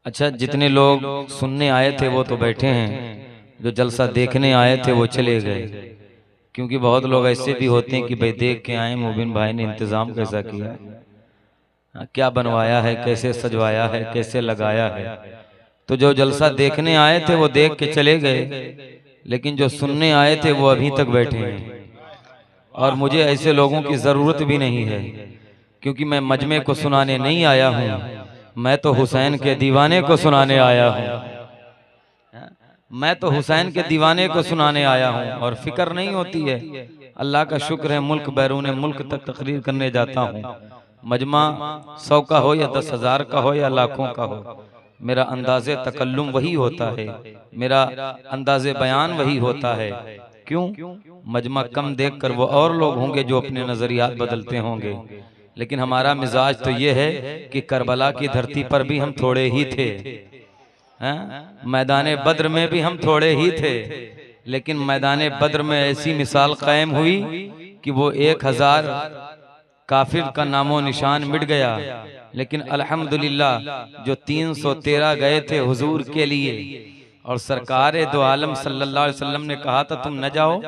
अच्छा, जितने लोग सुनने आए थे वो तो बैठे हैं, जो जलसा देखने आए थे वो चले गए। क्योंकि बहुत लोग ऐसे भी होते हैं कि भाई देख के आए, मुबिन भाई ने इंतजाम कैसा किया है, क्या बनवाया है, कैसे सजवाया है, कैसे लगाया है। तो जो जलसा देखने आए थे वो देख के चले गए, लेकिन जो सुनने आए थे वो अभी तक बैठे हैं। और मुझे ऐसे लोगों की जरूरत भी नहीं है, क्योंकि मैं मजमे को सुनाने नहीं आया हूँ, मैं तो हुसैन के दीवाने को सुनाने आया हूँ। मैं तो हुसैन के दीवाने को सुनाने आया हूँ। और फिक्र नहीं होती है, अल्लाह का शुक्र है, मुल्क बैरून मुल्क तक तकरीर करने जाता हूँ। मजमा 100 का हो या 10,000 का हो या लाखों का हो, मेरा अंदाज़े तकल्लुम वही होता है, मेरा अंदाज़े बयान वही होता है। क्यों? मजमा कम देखकर वो और लोग होंगे जो अपने नजरियात बदलते होंगे, लेकिन हमारा मिजाज तो ये है कि करबला की धरती पर भी हम थोड़े ही थे, मैदान बद्र में भी हम थोड़े ही थे, लेकिन मैदान बद्र में ऐसी मिसाल कायम हुई कि वो 1000 काफिर का नामो निशान मिट गया। लेकिन अल्हम्दुलिल्लाह जो 313 गए थे हुजूर के लिए, और सरकार दो आलम सल्लल्लाहु अलैहि वसल्लम ने कहा था तुम न जाओ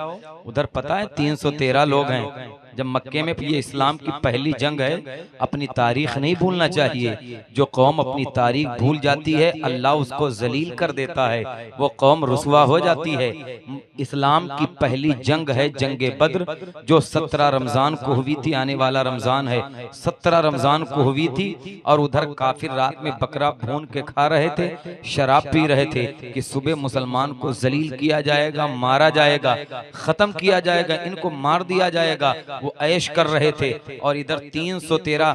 उधर, पता है 313 लोग हैं। जब मक्के में ये इस्लाम की पहली जंग है, अपनी तारीख नहीं भूलना चाहिए। जो कौम अपनी तारीख भूल जाती है अल्लाह उसको जलील कर देता है, वो कौम रुसवा हो जाती है। इस्लाम की पहली जंग है जंगे बद्र, जो 17 रमजान को हुई थी, आने वाला रमजान है 17 रमजान को हुई थी। और उधर काफिर रात में बकरा भून के खा रहे थे, शराब पी रहे थे कि सुबह मुसलमान को जलील किया जाएगा, मारा जाएगा, खत्म किया जाएगा, इनको मार दिया जाएगा। वो ऐश कर रहे थे। और इधर 313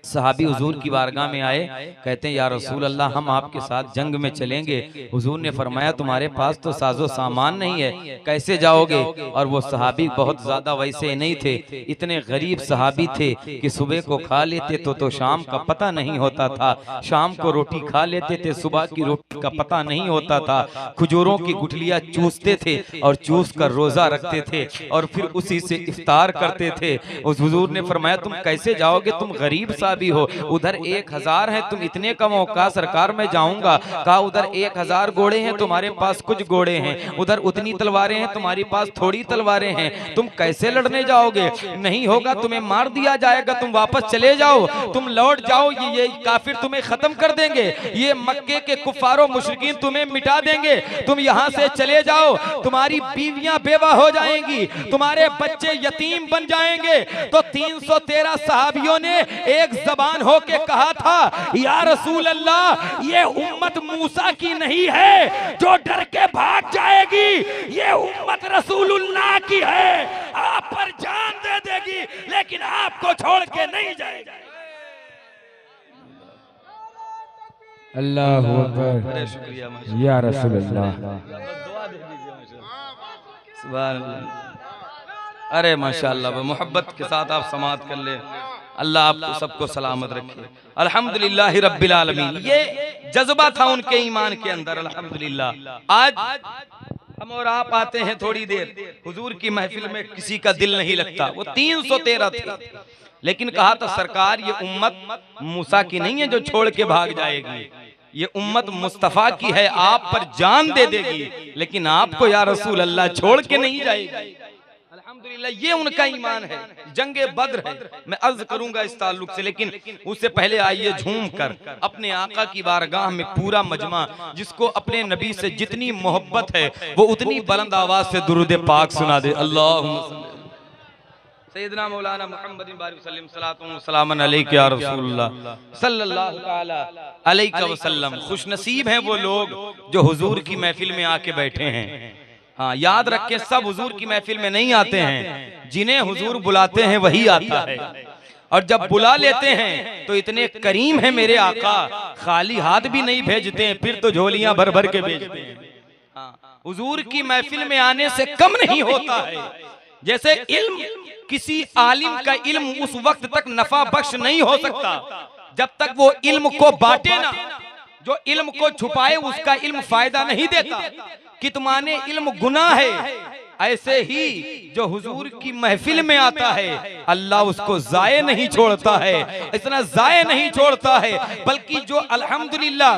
सहाबी हुजूर की बारगाह में आए, कहते हैं या रसूल अल्लाह हम आपके साथ जंग में चलेंगे। हुजूर ने फरमाया तुम्हारे पास तो साजो सामान नहीं है, कैसे जाओगे? और वो सहाबी बहुत ज्यादा वैसे नहीं थे, इतने गरीब सहाबी थे कि सुबह को खा लेते तो शाम का पता नहीं होता था, शाम को रोटी खा लेते थे, सुबह की रोटी का पता नहीं होता था। खजूरों की गुठलियां चूसते थे और चूस कर रोजा रखते थे और फिर उसी से इफ्तार करते थे। उस हुजूर ने फरमाया तुम कैसे जाओगे, तुम गरीब सा भी हो, उधर 1000 है, तुम इतने कम हो। कहा सरकार मैं जाऊंगा। कहा उधर 1000 घोड़े हैं, तुम्हारे पास कुछ घोड़े हैं, उधर उतनी तलवारें हैं, तुम्हारी पास थोड़ी तलवारें हैं, तुम कैसे लड़ने जाओगे? नहीं होगा, तुम्हें मार दिया जाएगा, तुम वापस चले जाओ, तुम लौट जाओ, ये काफिर तुम्हें खत्म कर देंगे, ये मक्के के कुफारो मुशरिकीन तुम्हें मिटा देंगे, तुम यहाँ से चले जाओ, तुम्हारी बीवियां बेवा हो जाएंगी, तुम्हारे बच्चे यतीम बन जाएंगे। तो 313 सहाबियों ने एक जबान होके कहा था या रसूल अल्लाह, ये उम्मत मूसा की नहीं है जो डर के भाग जाएगी, ये उम्मत रसूलुल्लाह की है, आप पर जान दे देगी लेकिन आपको छोड़ के नहीं जाएगी। अल्लाह अकबर, शुक्रिया या रसूल अल्लाह। सुभान अल्लाह। अरे माशाअल्लाह, मोहब्बत के साथ आप समात कर ले, अल्लाह आपको सबको सलामत रखे। अल्हम्दुलिल्लाह रब्बिल आलमीन। ये जज्बा था उनके ईमान के अंदर। अल्हम्दुलिल्लाह आज हम और आप आते हैं थोड़ी देर, हुजूर की महफिल में किसी का दिल नहीं लगता। वो 313 थे, लेकिन कहा था सरकार ये उम्मत मूसा की नहीं है जो छोड़ के भाग जाएगी, ये उम्मत मुस्तफा की है, आप पर जान दे देगी लेकिन आपको या रसूल अल्लाह छोड़ के नहीं जाएगी। अल्हम्दुलिल्लाह ये उनका ईमान है। जंगे बद्र है, मैं अर्ज करूंगा इस ताल्लुक से, लेकिन उससे पहले आइए झूम कर अपने आका की बारगाह में पूरा मजमा, जिसको अपने नबी से जितनी मोहब्बत है वो उतनी बुलंद आवाज से दुरूद पाक सुना दे। अल्लाहुम्मा सैयदना मौलाना मुहम्मद सलामन अलैका या रसूलुल्लाह सल्लल्लाहु तआला अलैहि वसल्लम। खुशनसीब हैं वो लोग जो हुजूर की महफिल में आके बैठे हैं। हाँ, याद रखें, सब हुजूर की महफिल में नहीं आते हैं, जिन्हें हुजूर बुलाते हैं वही आता है। और जब बुला लेते हैं तो इतने करीम है मेरे आका, खाली हाथ भी नहीं भेजते हैं, फिर तो झोलियां भर भर के भेजते हैं। हाँ, हुजूर की महफिल में आने से कम नहीं होता है। जैसे इल्म, किसी आलिम का इल्म उस वक्त तक नफा बख्श नहीं हो सकता जब तक वो इल्म को बांटे ना। जो इल्म को छुपाए उसका इल्म फायदा नहीं देता। कितमाने इल्म गुनाह है, ऐसे ही जो हुजूर की महफिल में आता है अल्लाह उसको जाये नहीं छोड़ता है, इतना जाये नहीं छोड़ता है, बल्कि जो अल्हम्दुलिल्लाह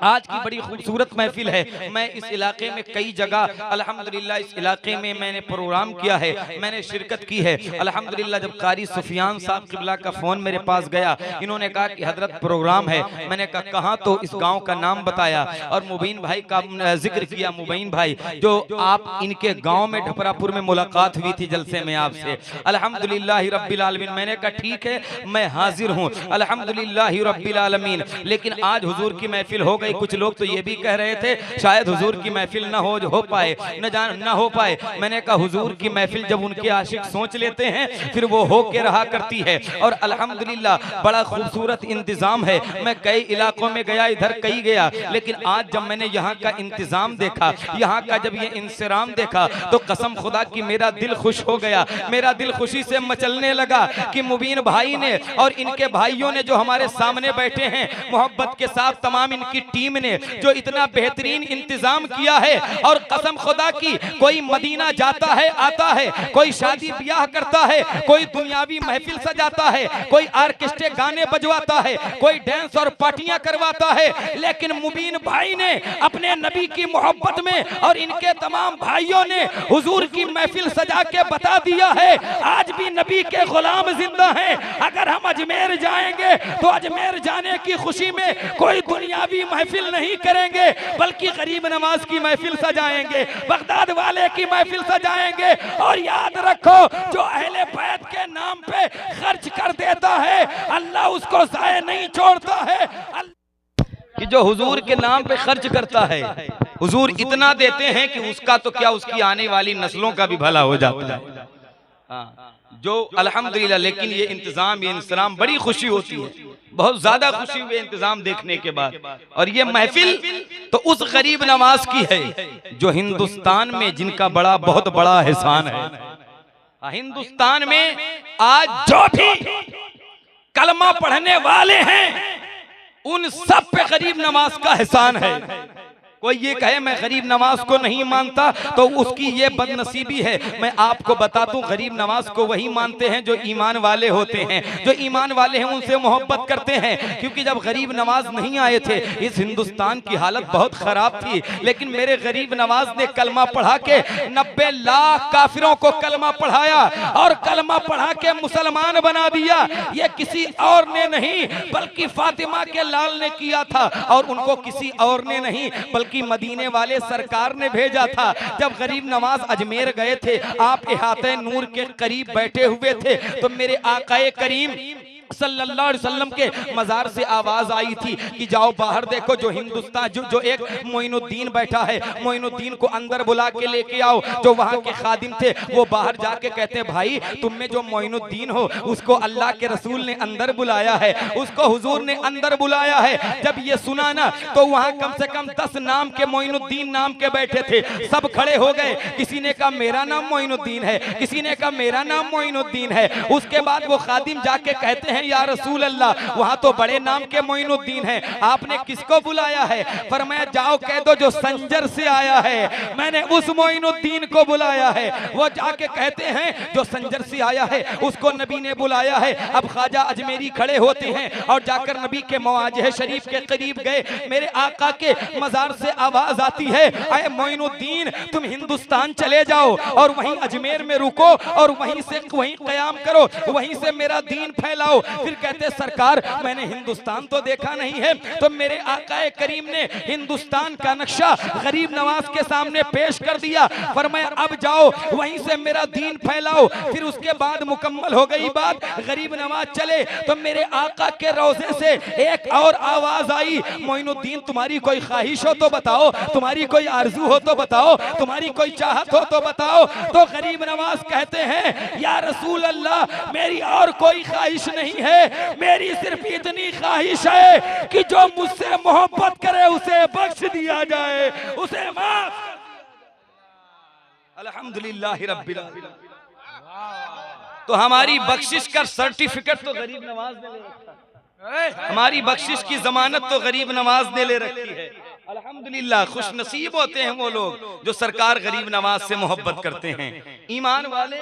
आज की बड़ी खूबसूरत महफिल है। मैं इस इलाके में कई जगह अल्हम्दुलिल्लाह इस इलाके में मैंने प्रोग्राम किया है, मैंने शिरकत की है। अल्हम्दुलिल्लाह जब कारी सुफियान साहब किबला का फोन मेरे पास गया, इन्होंने कहा कि हजरत प्रोग्राम है, मैंने कहा कहाँ, तो इस गांव का नाम बताया और मुबीन भाई का जिक्र किया। मुबीन भाई जो आप इनके गांव में ढपरापुर में मुलाकात हुई थी जलसे में आपसे, अल्हम्दुलिल्लाह रब्बिल आलमीन। मैंने कहा ठीक है मैं हाजिर हूँ, अल्हम्दुलिल्लाह रब्बिल आलमीन। लेकिन आज हुजूर की महफिल हो गई। कुछ लोग तो ये भी कह रहे थे शायद हुजूर की महफिल ना हो पाए, न हो पाए। मैंने कहा हुजूर की महफिल जब उनके आशिक सोच लेते हैं फिर वो हो के रहा करती है। और अल्हम्दुलिल्लाह बड़ा खूबसूरत इंतजाम है। मैं कई इलाकों में गया, इधर कई गया, लेकिन आज जब मैंने यहाँ का इंतजाम देखा, यहाँ का जब ये इंसराम देखा, तो कसम खुदा की मेरा दिल खुश हो गया। मेरा दिल खुशी से मचलने लगा कि मुबीन भाई ने और इनके भाइयों ने जो हमारे सामने बैठे हैं, मोहब्बत के साथ तमाम इनकी टीम ने जो इतना बेहतरीन इंतजाम किया है। और कसम खुदा की कोई मदीना जाता है, आता है, कोई शादी ब्याह करता है, कोई दुनियावी महफिल सजाता है, कोई ऑर्केस्ट्रे गाने बजवाता है, कोई डांस और पार्टियां करवाता है, लेकिन मुबीन भाई ने अपने नबी की मोहब्बत में और इनके तमाम भाइयों ने हुजूर की महफिल सजा के बता दिया है आज भी नबी के गुलाम जिंदा हैं। अगर हम अजमेर जाएंगे तो अजमेर जाने की खुशी में कोई दुनियावी महफिल नहीं करेंगे, बल्कि गरीब नवाज की महफिल सजाएंगे, बगदाद वाले की महफिल सजाएंगे। और याद रखो जो अहले बैत के नाम पे खर्च कर देता है अल्लाह उसको ज़ाये नहीं छोड़ता है। कि जो हुजूर के नाम पे खर्च करता है हुजूर इतना देते हैं कि उसका तो क्या उसकी आने वाली नस्लों का भी भला हो जाता है। हाँ, जो अल्हम्दुलिल्लाह। लेकिन ये इंतजाम, ये इंतजाम बड़ी खुशी होती है, बहुत ज्यादा खुशी हुई इंतजाम देखने के बाद। और ये महफिल तो उस गरीब नवाज की है जो हिंदुस्तान में जिनका बहुत बड़ा एहसान है। हिंदुस्तान में आज जो भी कलमा पढ़ने वाले हैं उन सब पे गरीब नवाज का एहसान है। कोई ये कहे मैं गरीब नवाज को नहीं मानता तो उसकी ये बदनसीबी है। मैं आपको बता दूं गरीब नवाज को वही मानते हैं जो ईमान वाले होते हैं, जो ईमान वाले हैं उनसे मोहब्बत करते हैं। क्योंकि जब गरीब नवाज नहीं आए थे इस हिंदुस्तान की हालत बहुत खराब थी, लेकिन मेरे गरीब नवाज ने कलमा पढ़ा के 90 लाख काफिरों को कलमा पढ़ाया और कलमा पढ़ा के मुसलमान बना दिया। ये किसी और ने नहीं बल्कि फातिमा के लाल ने किया था, और उनको किसी और ने नहीं बल्कि मदीने वाले सरकार ने भेजा था। जब गरीब नवाज अजमेर गए थे, आप इहाते नूर के करीब बैठे हुए थे, तो मेरे आकाए करीम सल्लल्लाहु अलैहि वसल्लम के मजार से आवाज आई थी कि जाओ बाहर देखो जो हिंदुस्तान जो एक मोइनुद्दीन बैठा है, मोइनुद्दीन को अंदर बुला के लेके आओ। जो वहां के खादिम थे वो बाहर जाके कहते हैं भाई तुम में जो मोइनुद्दीन हो उसको अल्लाह के रसूल ने अंदर बुलाया है, उसको हुजूर ने अंदर बुलाया है। जब ये सुना ना तो वहां कम से कम 10 नाम के मोइनुद्दीन नाम के बैठे थे, सब खड़े हो गए। किसी ने कहा मेरा नाम मोइनुद्दीन है, किसी ने कहा मेरा नाम मोइनुद्दीन है। उसके बाद वो खादिम जाके कहते हैं या रसूल अल्लाह वहां तो बड़े नाम के मोइनुद्दीन है, आपने किसको बुलाया है? फरमाया जाओ कह दो जो संजर से आया है मैंने उस मोइनुद्दीन को बुलाया है। वो जाके कहते हैं जो संजर से आया है उसको नबी ने बुलाया है। अब ख्वाजा अजमेरी खड़े होते हैं और जाकर नबी के मवाजह शरीफ के करीब गए। मेरे आका के मजार से आवाज आती है अरे मोइनुद्दीन तुम हिंदुस्तान चले जाओ और वहीं अजमेर में रुको और वहीं से वहीं कयाम करो, वहीं से मेरा दीन फैलाओ। फिर कहते सरकार मैंने हिंदुस्तान तो देखा नहीं है। तो मेरे आकाए करीम ने हिंदुस्तान का नक्शा गरीब नवाज के सामने पेश कर दिया। फरमाया अब जाओ वहीं से मेरा दीन फैलाओ। फिर उसके बाद मुकम्मल हो गई बात, गरीब नवाज चले तो मेरे आका के रोजे से एक और आवाज आई मोइनुद्दीन तुम्हारी कोई ख्वाहिश हो तो बताओ, तुम्हारी कोई आरजू हो तो बताओ, तुम्हारी कोई चाहत हो तो बताओ। तो गरीब नवाज कहते हैं या रसूल अल्लाह मेरी और कोई ख्वाहिश नहीं है, मेरी सिर्फ इतनी ख्वाहिश है कि जो मुझसे मोहब्बत करे उसे बख्श दिया जाए, उसे माफ। अल्हम्दुलिल्लाह रब्बिल आलमीन। तो हमारी बख्शिश का सर्टिफिकेट तो गरीब नवाज ने ले रखा है, हमारी बख्शिश की जमानत तो गरीब नवाज ने ले रखी है। अल्हम्दुलिल्लाह खुश नसीब होते हैं वो लोग जो सरकार गरीब नवाज से मोहब्बत करते हैं। ईमान वाले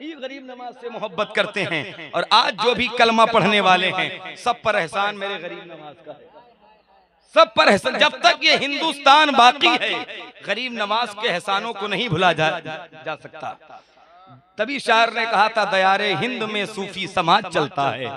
ही गरीब नवाज से मोहब्बत करते हैं। और आज जो भी कलमा पढ़ने वाले हैं सब पर एहसान मेरे गरीब नवाज का है, सब पर एहसान। जब तक ये हिंदुस्तान बाकी है गरीब नवाज के एहसानों को नहीं भुला जा सकता। तभी शायर ने कहा था दयारे हिंद में सूफी समाज चलता है,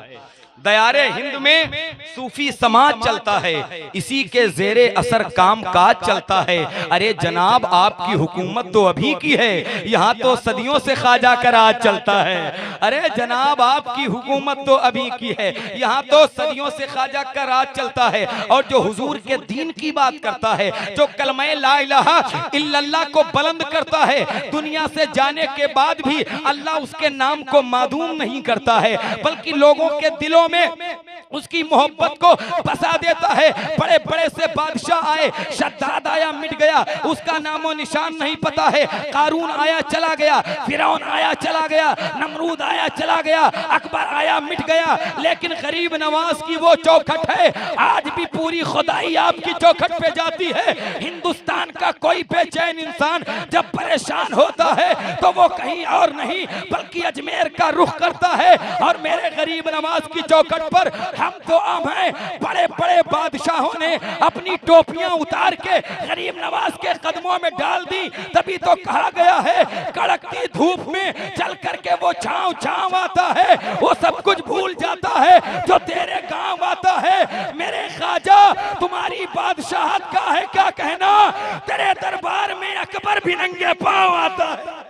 दयारे हिंद में सूफी समाज चलता है, इसी के जेरे असर काम काज चलता है। अरे जनाब आपकी हुकूमत तो अभी की है, यहाँ तो सदियों से ख्वाजा का राज चलता है। अरे जनाब आपकी हुकूमत तो अभी की है, यहाँ तो सदियों से ख्वाजा का राज चलता है। और जो हुजूर के दीन की बात करता है, जो कलमे ला इलाहा इल्लल्लाह को बुलंद करता है, दुनिया से जाने के बाद भी अल्लाह उसके नाम को मादूम नहीं करता है, बल्कि लोगों के दिलों में उसकी मोहब्बत को बसा देता है। बड़े बड़े से बादशाह आए, शद्दाद आया मिट गया, उसका नामो निशान नहीं पता है। कारून आया चला गया, फिरौन आया चला गया, नमरूद आया चला गया, अकबर आया मिट गया, लेकिन गरीब नवाज की वो चौखट है आज भी पूरी खुदाई आपकी चौखट पे जाती है। हिंदुस्तान का कोई बेचैन इंसान जब परेशान होता है तो वो कहीं और नहीं बल्कि अजमेर का रुख करता है। और मेरे गरीब नवाज की चौखट पर हम तो आम हैं। बड़े बड़े बादशाहों ने अपनी टोपियां उतार के गरीब नवाज के कदमों में डाल दी, तभी तो कहा गया है कड़कती धूप में चल करके वो छांव छांव आता है, वो सब कुछ भूल जाता है जो तेरे गांव आता है। मेरे ख्वाजा तुम्हारी बादशाहत का है क्या कहना, तेरे दरबार में अकबर भी नंगे पांव आता है।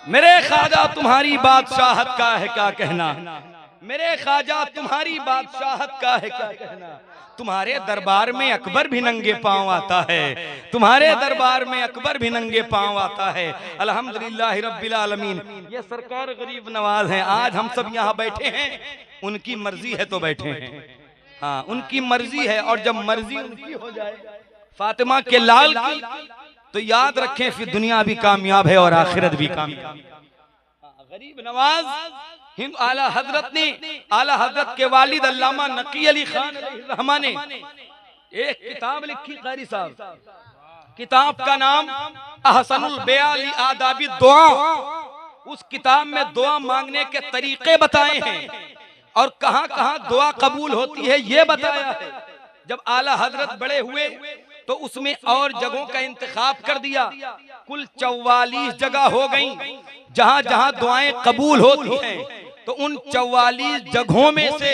मेरे ख्वाजा तुम्हारी बादशाहत का है क्या कहना, मेरे ख्वाजा तुम्हारी बादशाहत का है क्या कहना। तुम्हारे दरबार में अकबर भी नंगे पांव आता है, तुम्हारे दरबार में अकबर भी नंगे पांव आता है। अल्हम्दुलिल्लाह रब्बिल आलमीन। ये सरकार गरीब नवाज हैं। आज हम सब यहाँ बैठे हैं, उनकी मर्जी है तो बैठे हैं। हाँ उनकी मर्जी है, और जब मर्जी उनकी हो जाए फातिमा के लाल की, तो याद रखें फिर दुनिया भी कामयाब है और आखिरत भी कामयाब। गरीब नवाज हिंद आला हजरत ने, आला हजरत के वालिद अल्लामा नकी अली खान रहमान ने एक किताब लिखी कारी साहब, किताब का नाम अहसनुल बयान ली आदाबी दुआ। उस किताब में दुआ मांगने के तरीके बताए हैं और कहां कहां दुआ कबूल होती है ये बताया है। जब आला हजरत बड़े हुए तो उसमें और जगहों का इंतखाब कर दिया। कुल 44 जगह हो गई जहां जहां दुआएं कबूल होती हैं। तो उन 44 जगहों में से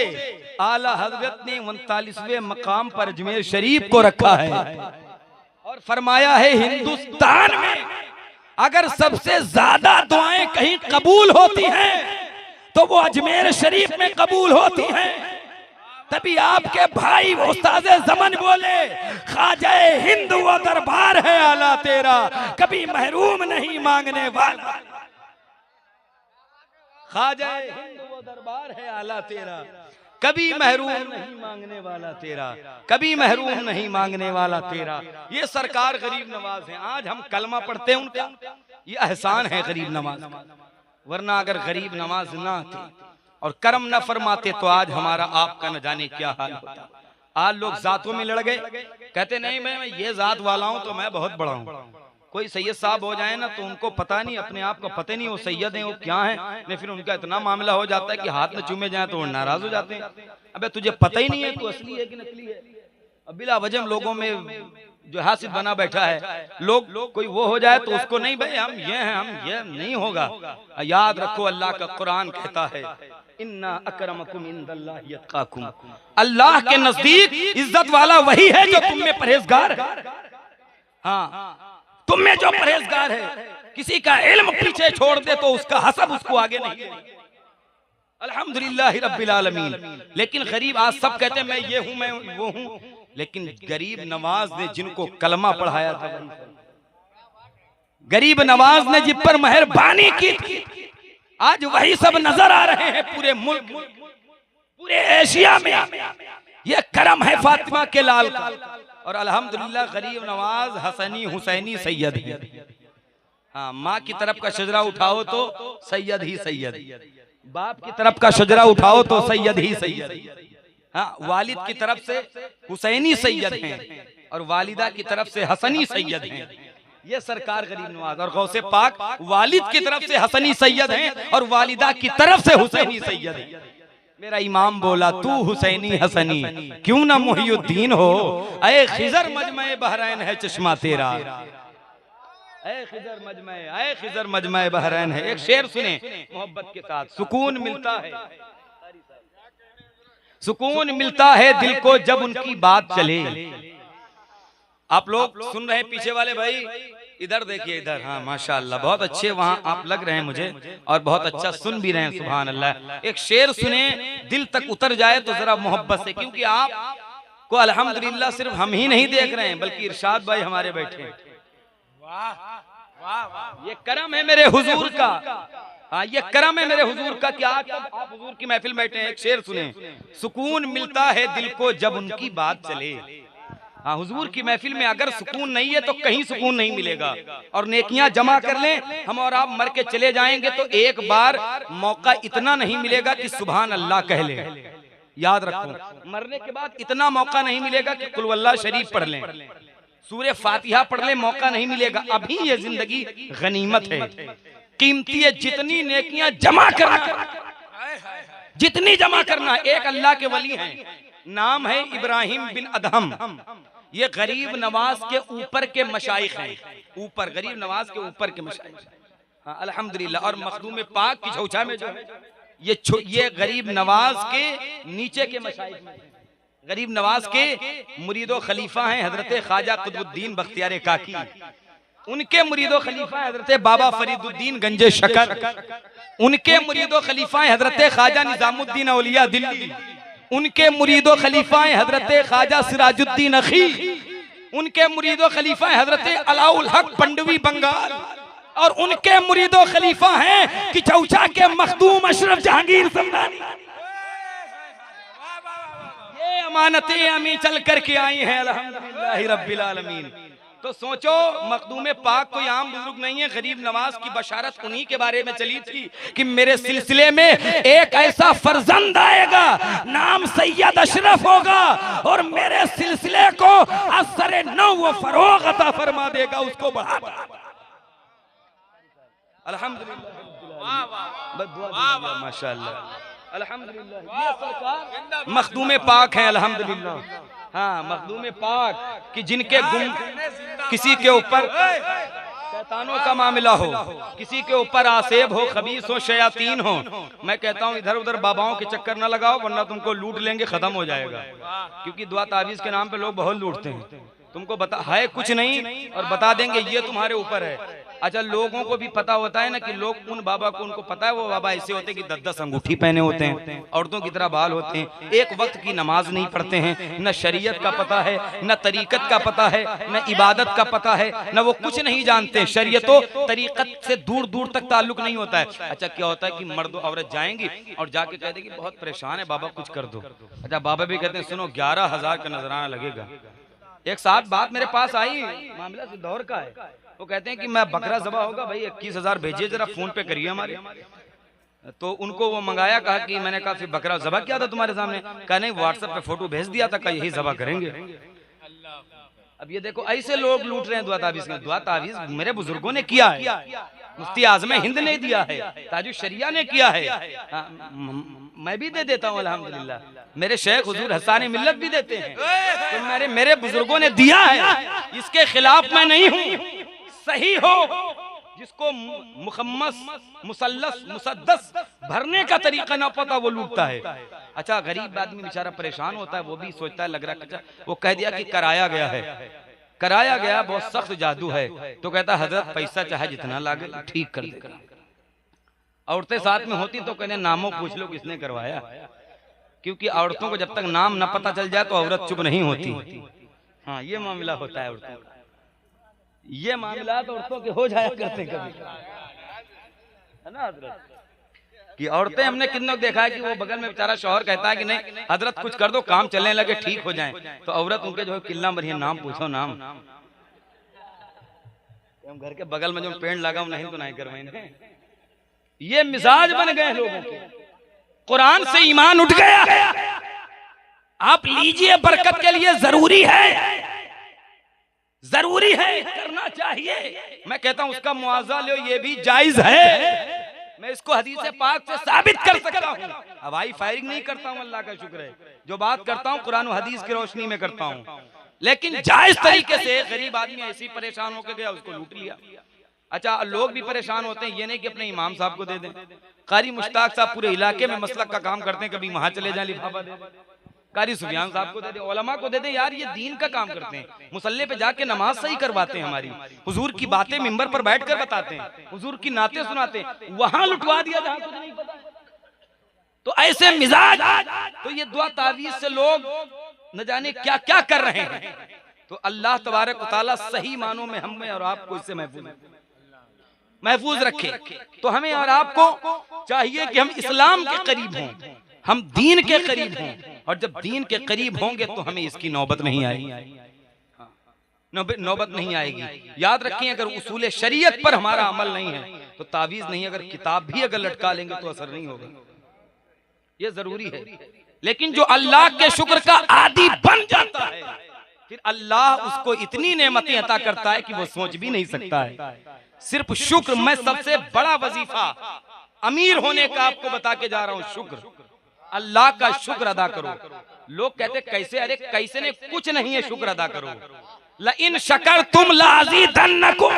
आला हजरत ने 39वें मकाम पर अजमेर शरीफ को रखा है और फरमाया है हिंदुस्तान में अगर सबसे ज्यादा दुआएं कहीं कबूल होती हैं तो वो अजमेर शरीफ में कबूल होती हैं। तभी आपके भाई उस्ताद ज़मन बोले ख्वाजा हिंद वो दरबार है आला तेरा, कभी महरूम नहीं मांगने वाला। ख्वाजा हिंद वो दरबार है आला तेरा, कभी महरूम नहीं मांगने वाला तेरा, कभी महरूम नहीं मांगने वाला तेरा। ये सरकार गरीब नवाज है। आज हम कलमा पढ़ते हैं उनका, ये एहसान है गरीब नवाज, वरना अगर गरीब नवाज ना थे और कर्म न फरमाते तो आज हमारा आपका न जाने क्या हाल होता। आज लोग जातों में लड़ गए, कहते नहीं मैं ये जात वाला हूं तो मैं बहुत बड़ा हूं। कोई सैयद साहब हो जाए ना तो उनको पता नहीं, अपने आप का पता नहीं वो सैयद हैं वो क्या है, नहीं फिर उनका इतना मामला हो जाता है कि हाथ में चूमे जाए तो वो नाराज हो जाते हैं। अबे तुझे पता ही नहीं है तू असली है कि नकली है। अब बिला वजह लोगों में जो हासिल बना बैठा है, लोग कोई वो हो जाए तो उसको नहीं भाई हम ये हैं, हम ये नहीं होगा। याद रखो अल्लाह का कुरान कहता है इन्ना अकरमकुम इंदल्लाहि यत्काकुम, अल्लाह के नजदीक इज्जत वाला वही है जो तुम में परहेजगार है। हाँ तुम में जो परहेजगार है, किसी का इल्म पीछे छोड़ दे तो उसका हसब उसको आगे नहीं। अल्हम्दुलिल्लाह रब्बिल आलमीन। लेकिन गरीब आज सब कहते हैं मैं ये हूं मैं वो हूं, लेकिन गरीब नवाज ने जिनको कलमा पढ़ाया था, गरीब नवाज ने जिन पर मेहरबानी की थी, आज वही सब नजर आ रहे हैं पूरे मुल्क, पूरे एशिया में। ये करम है फातिमा के लाल का। और अल्हम्दुलिल्लाह गरीब नवाज हसनी हुसैनी सैयद है। हाँ माँ की तरफ का शजरा उठाओ तो सैयद ही सैयद, बाप की तरफ का शजरा उठाओ तो सैयद ही सैयद। हाँ, वालिद की तरफ से हुसैनी सैयद हैं और वालिदा की तरफ से हसनी सैयद हैं। ये सरकार गरीब नवाज और गौसे पाक वालिद की तरफ से हसनी सैयद हैं और वालिदा की तरफ से हुसैनी सैयद हैं। मेरा इमाम बोला तू हुसैनी हसनी क्यों ना मुहियुद्दीन हो, ऐ खिजर मजमे बहरैन है चश्मा तेरा, ऐ खिजर मजमे बहरैन है। एक शेर सुने मोहब्बत के साथ, सुकून मिलता है, सुकून मिलता है दिल को जब उनकी बात चले। आप लोग सुन रहे हैं पीछे वाले भाई, इधर देखिए इधर, हाँ माशाअल्लाह बहुत अच्छे वहाँ आप लग रहे हैं मुझे और बहुत अच्छा सुन भी रहे हैं, सुभान अल्लाह। एक शेर सुने दिल तक उतर जाए तो जरा मोहब्बत से, क्योंकि आप को अल्हम्दुलिल्लाह सिर्फ हम ही नहीं देख रहे हैं बल्कि इरशाद भाई हमारे बैठे हैं। ये करम है मेरे हुजूर का, हाँ ये करम है मेरे हुजूर का कि आज आप हुजूर की महफिल बैठे हैं। एक शेर सुने, सुकून मिलता है दिल को जब उनकी बात चले। हाँ, हुजूर की महफिल में अगर सुकून नहीं है तो कहीं सुकून नहीं मिलेगा। और नेकियां जमा कर लें, हम और आप मर के चले जाएंगे तो एक बार मौका इतना नहीं मिलेगा कि सुभान अल्लाह कह ले। याद रखो, मरने के बाद इतना मौका नहीं मिलेगा कि कुल वल्लाह शरीफ पढ़ लें, सूरे फातिहा पढ़ लें, मौका नहीं मिलेगा। अभी ये जिंदगी गनीमत है, कीमती है। जितनी नेकियां जमा करना, जितनी जमा करना। एक अल्लाह के वली हैं, नाम है इब्राहिम बिन अदहम, ये गरीब नवाज के ऊपर के मशाइख हैं, ऊपर गरीब नवाज के ऊपर के मशाइख, हाँ अल्हम्दुलिल्लाह। और मखदूम पाक की छौछा में जो है ये गरीब नवाज के नीचे के मशाइख में, गरीब नवाज के मुरीदो खलीफा हैं हजरत ख्वाजा कुतुबुद्दीन बख्तियार काकी, उनके मुरीदो खलीफा है हजरत बाबा फरीदुद्दीन गंजे शकर, उनके मुरीदो खलीफा है हजरत ख्वाजा निजामुद्दीन औलिया दिल्ली, उनके मुरीदो खलीफा है हजरत ख्वाजा सिराजुद्दीन अखी, उनके मुरीदो खलीफा है हजरत अलाउल हक पंडवी बंगाल, और उनके मुरीदो खलीफा हैं कि चौचा के मखदूम अशरफ जहांगीर समदानी। ये अमानतें हमें चल करके आई हैं अल्हम्दुलिल्लाह रब्बिल आलमीन। तो सोचो, मखदूम पाक कोई आम बुजुर्ग नहीं है। गरीब नवाज की बशारत उन्हीं के बारे में चली थी कि मेरे सिलसिले में एक ऐसा फर्जंद आएगा, नाम सैयद अशरफ होगा और मेरे सिलसिले को असरे नौ वो फरोग अता फरमा देगा, उसको बढ़ा अल्हम्दुलिल्लाह माशाअल्लाह अल्हम्दुलिल्लाह। ये सरकार मखदूम पाक है अल्हम्दुलिल्लाह, हाँ मखदूम पाक कि जिनके गुम किसी के ऊपर शैतानों का मामला हो, किसी के ऊपर आसेब हो, खबीस हो, शयातीन हो। मैं कहता हूँ इधर उधर बाबाओं के चक्कर न लगाओ वरना तुमको लूट लेंगे, खत्म हो जाएगा। क्योंकि दुआ तावीज के नाम पे लोग बहुत लूटते हैं। तुमको बता है कुछ नहीं और बता देंगे ये तुम्हारे ऊपर है। अच्छा, लोगों को भी पता होता है ना कि लोग उन बाबा को, उनको पता है वो बाबा ऐसे होते हैं कि 10-10 अंगूठी पहने होते हैं, औरतों की तरह बाल होते हैं, एक वक्त की नमाज नहीं पढ़ते हैं, न शरीयत का पता है, न तरीकत का पता है, न इबादत का पता है, न वो कुछ नहीं जानते। शरीयतों तरीकत से दूर दूर तक ताल्लुक नहीं होता है। अच्छा, क्या होता है कि मर्द औरत जाएंगी और जाके कहते कि बहुत परेशान है बाबा कुछ कर दो। अच्छा, बाबा भी कहते हैं सुनो 11,000 का नजराना लगेगा। एक साथ बात मेरे पास आई, मामला सिद्धौर का है, वो कहते हैं कि मैं बकरा ज़बा होगा भाई 21,000 भेजिए जरा फोन पे करिए हमारे। तो उनको वो मंगाया, कहा कि मैंने कहा फिर बकरा ज़बा किया था तुम्हारे सामने, कहा नहीं व्हाट्सएप पे फोटो भेज दिया था, कहा यही ज़बा करेंगे। अब ये देखो ऐसे लोग लूट रहे हैं दुआ तावीज़ में। दुआ तावीज़ मेरे बुजुर्गों ने किया है, मुफ्ती आज़म हिंद ने दिया है, ताजुल शरिया ने किया है, मैं भी दे देता हूँ अल्हम्दुलिल्लाह, मेरे शेख हुजूर हसानी मिल्लत भी देते हैं। तो मेरे बुजुर्गों ने दिया है, इसके खिलाफ मैं नहीं हूँ। सही हो जिसको मुखम्मस मुसल्लस मुसद्दस भरने का तरीका ना पता वो लूटता है। अच्छा, गरीब आदमी बेचारा परेशान होता है, वो भी सोचता है लग रहा है वो कह दिया कि कराया गया है, कराया गया बहुत सख्त जादू है। तो कहता हजरत पैसा चाहे जितना लागे ठीक कर देगा। औरतें साथ में होती तो कहने नामों पूछ लो किसने करवाया, क्योंकि औरतों को जब तक नाम न पता चल जाए तो औरत चुप नहीं होती। हाँ, ये मामला होता है औरतों का, ये मामला तो औरतों के हो जाया करते हैं कभी, है ना हजरत, कि औरतें हमने कितनों देखा है कि वो बगल में बेचारा शौहर कहता है कि नहीं हजरत कुछ कर दो काम चलने लगे ठीक हो जाए, तो औरत उनके जो है किल्ला बढ़िया नाम पूछो नाम, हम घर के बगल में जो पेड़ लगाऊं नहीं तो नहीं करवाएंगे। ये मिजाज बन गए लोगों के, कुरान से ईमान उठ गया, आप लीजिए, बरकत के लिए जरूरी है, जरूरी है, करना चाहिए। मैं कहता हूं उसका मुआवजा लो, ये भी जायज है। मैं इसको हदीस पाक से साबित कर सकता हूं। हवाई फायरिंग नहीं करता हूं, अल्लाह का शुक्र है। जो बात करता हूं कुरान और हदीस की रोशनी में करता हूं, लेकिन जायज तरीके से। गरीब आदमी ऐसी परेशान होकर गया, उसको लूट लिया। अच्छा, लोग भी परेशान होते हैं, ये नहीं कि अपने इमाम साहब को दे दें। कारी मुश्ताक साहब पूरे इलाके में मसलक का काम करते हैं, कभी वहां चले जाए लिफाफा दे दें। कारी सुफियान साहब को दे दे, उलमा को दे दे। यार ये दीन का काम करते हैं, मुसल्ले पे जाके नमाज सही करवाते हैं हमारी, हुजूर की बातें मिंबर पर बैठकर बताते हैं, हुजूर की नातें सुनाते हैं, वहां लुटवा दिया जहां कुछ नहीं पता। तो ऐसे मिजाज, तो ये दुआ तावीज से लोग न जाने क्या क्या कर रहे हैं। तो अल्लाह तबारक व तआला सही मानों में हमें और आपको इससे महफूज रखे। तो हमें और आपको चाहिए कि हम इस्लाम के करीब हों, हम दीन के करीब हों, और जब दीन के करीब होंगे तो हमें इसकी नौबत नहीं आएगी, नौबत नहीं आएगी। याद रखें, अगर उसूल शरीयत पर हमारा अमल नहीं है तो तावीज नहीं, अगर किताब भी अगर लटका लेंगे तो असर नहीं होगा। ये जरूरी है। लेकिन जो अल्लाह के शुक्र का आदी बन जाता है, फिर अल्लाह उसको इतनी नेमतें अता करता है कि वो सोच भी नहीं सकता है। सिर्फ शुक्र, मैं सबसे बड़ा वजीफा अमीर होने का आपको बता के जा रहा हूं, शुक्र, अल्लाह का शुक्र अदा करो। लोग कहते कैसे? अरे कैसे ने कुछ नहीं है, शुक्र अदा करो। लइन शकरतुम लाज़ीदन्नकुम,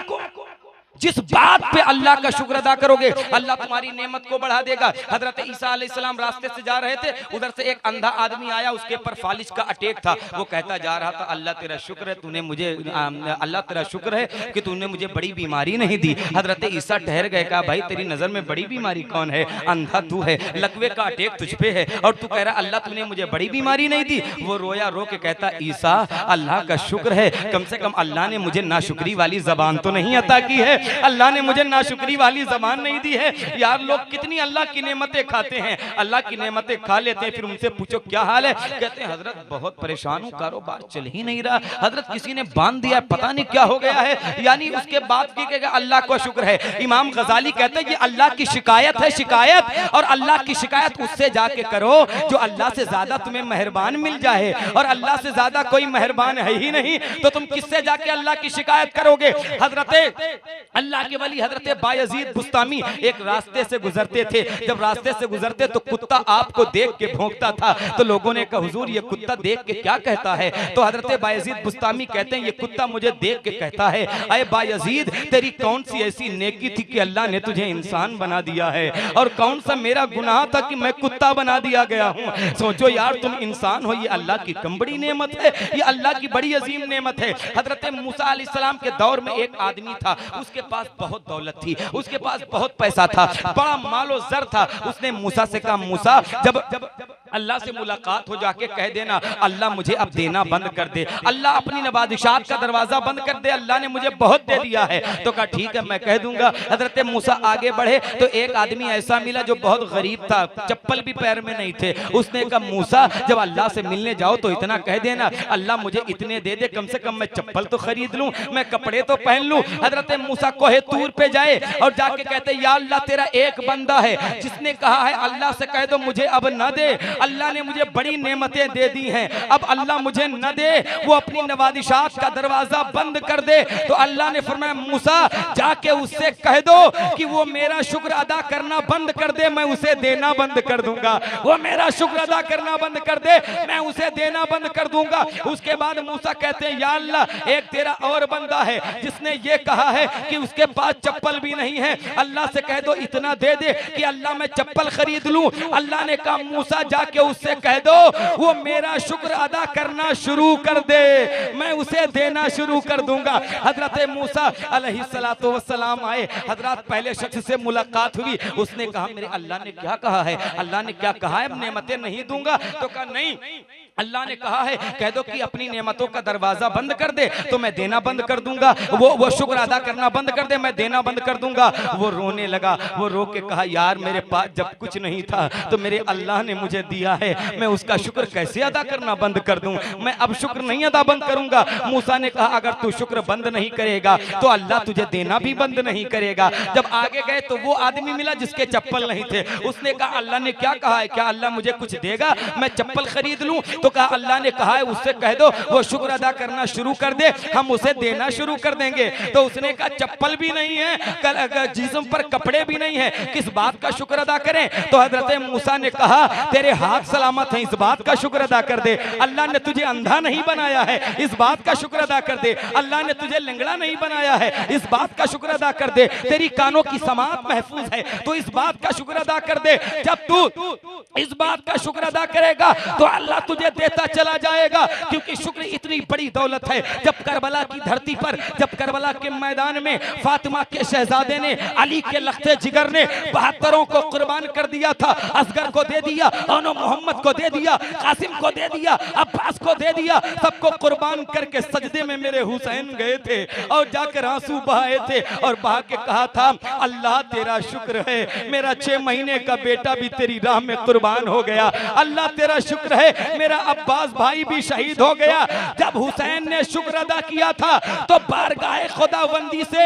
जिस बात पे अल्लाह का शुक्र अदा करोगे अल्लाह तुम्हारी नेमत को बढ़ा देगा। हजरत ईसा अलैहिस्सलाम रास्ते से जा रहे थे, उधर से एक अंधा आदमी आया, उसके ऊपर फालिज का अटैक था। वो कहता जा रहा था, अल्लाह तेरा शुक्र है तूने मुझे, अल्लाह तेरा शुक्र है कि तूने मुझे बड़ी बीमारी नहीं दी। हजरत ईसा ठहर गए, कहा भाई तेरी नजर में बड़ी बीमारी कौन है? अंधा तू है, लकवे का अटैक तुझ पे है, और तू कह रहा अल्लाह तूने मुझे बड़ी बीमारी नहीं दी। वो रोया, रो के कहता, ईसा अल्लाह का शुक्र है, कम से कम अल्लाह ने मुझे नाशुक्री वाली जबान तो नहीं अता की है, अल्लाह ने मुझे नाशुक्री वाली जबान नहीं दी है। यार लोग कितनी अल्लाह की नेमतें खाते हैं, अल्लाह की नेमतें खा लेते हैं, फिर उनसे पूछो क्या हाल है, कहते हैं हजरत बहुत परेशान हूँ, कारोबार चल ही नहीं रहा, हजरत किसी ने बांध दिया, पता नहीं क्या हो गया है। यानी उसके बाद की अल्लाह का शुक्र है। इमाम गजाली कहते हैं ये अल्लाह की शिकायत है, शिकायत, और अल्लाह की शिकायत उससे जाके करो जो अल्लाह से ज्यादा तुम्हें मेहरबान मिल जाए, और अल्लाह से ज्यादा कोई मेहरबान है ही नहीं, तो तुम किससे जाके अल्लाह की शिकायत करोगे? हजरत अल्लाह के वली हजरत बायजीद बुस्तामी एक रास्ते से गुजरते थे। जब रास्ते से गुजरते तो कुत्ता आपको देख के भौंकता था, तो लोगों ने कहा हुजूर ये कुत्ता देख के क्या कहता है? तो हजरत बायजीद बुस्तामी कहते हैं ये कुत्ता मुझे देख के कहता है, अरे बायजीद तेरी कौन सी ऐसी नेकी थी कि अल्लाह ने तुझे इंसान बना दिया है, और कौन सा मेरा गुनाह था कि मैं कुत्ता बना दिया गया हूँ? सोचो यार, तुम इंसान हो, ये अल्लाह की कम बड़ी नेमत है, ये अल्लाह की बड़ी अजीम नेमत है। हजरत मूसा अलैहिस्सलाम के दौर में एक आदमी था, उसके पास बहुत दौलत थी, उसके पास बहुत पैसा था, बड़ा मालो जर था। उसने मूसा से कहा, मूसा जब अल्लाह से मुलाकात हो जाके कह देना अल्लाह मुझे अब देना बंद कर दे, अल्लाह अपनी नवादिशात का दरवाजा बंद कर दे, अल्लाह ने मुझे बहुत दे दिया है। तो कहा ठीक है मैं कह दूंगा। हजरत मूसा आगे बढ़े तो एक आदमी ऐसा मिला जो बहुत गरीब था, चप्पल भी पैर में नहीं थे। उसने कहा मूसा जब अल्लाह से मिलने जाओ तो इतना कह देना अल्लाह मुझे इतने दे दे, कम से कम मैं चप्पल तो खरीद लूं, मैं कपड़े तो पहन लूं। हजरत मूसा कोहे तूर पे जाए और जाके कहते या अल्लाह तेरा एक बंदा है जिसने कहा है अल्लाह से कह दो मुझे अब न दे, अल्लाह ने मुझे बड़ी नेमतें दे दी हैं, अब अल्लाह मुझे न दे, वो अपनी नवादिशात का दरवाजा बंद कर दे। तो अल्लाह ने फरमाया मूसा जाके उससे कह दो कि वो मेरा शुक्र अदा करना बंद कर दे, मैं उसे देना बंद कर दूंगा। वो मेरा शुक्र अदा करना बंद कर दे, मैं उसे देना बंद कर दूंगा। उसके बाद मूसा कहते हैं या अल्लाह एक तेरा और बंदा है जिसने ये कहा है कि उसके पास चप्पल भी नहीं है, अल्लाह से कह दो इतना दे दे कि अल्लाह मैं चप्पल खरीद लूं। अल्लाह ने कहा मूसा जाके उससे कह दो वो मेरा शुक्र अदा करना शुरू कर दे, मैं उसे देना शुरू कर दूंगा। हजरत मूसा अलैहिस्सलातु वस्सलाम आए, हजरत पहले शख्स से मुलाकात हुई, उसने कहा मेरे अल्लाह ने क्या कहा है, अल्लाह ने क्या कहा है नेमतें नहीं दूंगा? तो कहा नहीं, अल्लाह ने कहा है कह दो कि अपनी नेमतों का दरवाजा बंद कर दे तो मैं देना बंद कर दूंगा, वो शुक्र अदा करना बंद कर दे मैं देना बंद कर दूंगा। वो रोने लगा, वो रो के कहा यार मेरे पास जब कुछ नहीं था तो मेरे अल्लाह ने मुझे दिया है, मैं उसका शुक्र कैसे अदा करना बंद कर दूं, मैं अब शुक्र नहीं अदा बंद करूंगा। मूसा ने कहा अगर तू शुक्र बंद नहीं करेगा तो अल्लाह तुझे देना भी बंद नहीं करेगा। जब आगे गए तो वो आदमी मिला जिसके चप्पल नहीं थे, उसने कहा अल्लाह ने क्या कहा है, क्या अल्लाह मुझे कुछ देगा, मैं चप्पल खरीद लूं? तो कहा अल्लाह ने कहा है उससे कह दो वो शुक्र अदा करना शुरू कर दे, हम उसे देना शुरू कर देंगे। तो उसने कहा चप्पल भी नहीं है, जिस्म पर कपड़े भी नहीं है, किस बात का शुक्र अदा करें? तो हजरत मूसा ने कहा तेरे हाथ सलामत हैं, इस बात का शुक्र अदा कर दे। अल्लाह ने तुझे अंधा नहीं बनाया है, इस बात का शुक्र अदा कर दे। अल्लाह ने तुझे लंगड़ा नहीं बनाया है, इस बात का शुक्र अदा कर दे। तेरी कानों की समात महफूज है, तो इस बात का शुक्र अदा कर दे। जब तू इस बात का शुक्र अदा करेगा तो अल्लाह तुझे देता चला जाएगा, क्योंकि शुक्र इतनी बड़ी दौलत है। जब करबला की धरती पर, जब करबला के मैदान में फातिमा के शहजादे ने, अली के लख्ते जिगर ने 72 को कुर्बान कर दिया था, असगर को दे दिया, और मोहम्मद को दे दिया, कासिम को दे दिया, अब्बास को दे दिया, सबको कुर्बान करके सजदे में मेरे हुसैन गए थे और जाकर आंसू बहाए थे और बहा के कहा था अल्लाह तेरा शुक्र है, मेरा 6 महीने का बेटा भी तेरी राह में कुर्बान हो गया। अल्लाह तेरा शुक्र है, मेरा अब्बास भाई भी शहीद हो गया। जब हुसैन ने शुक्र अदा किया था तो बारगाह खुदावंदी से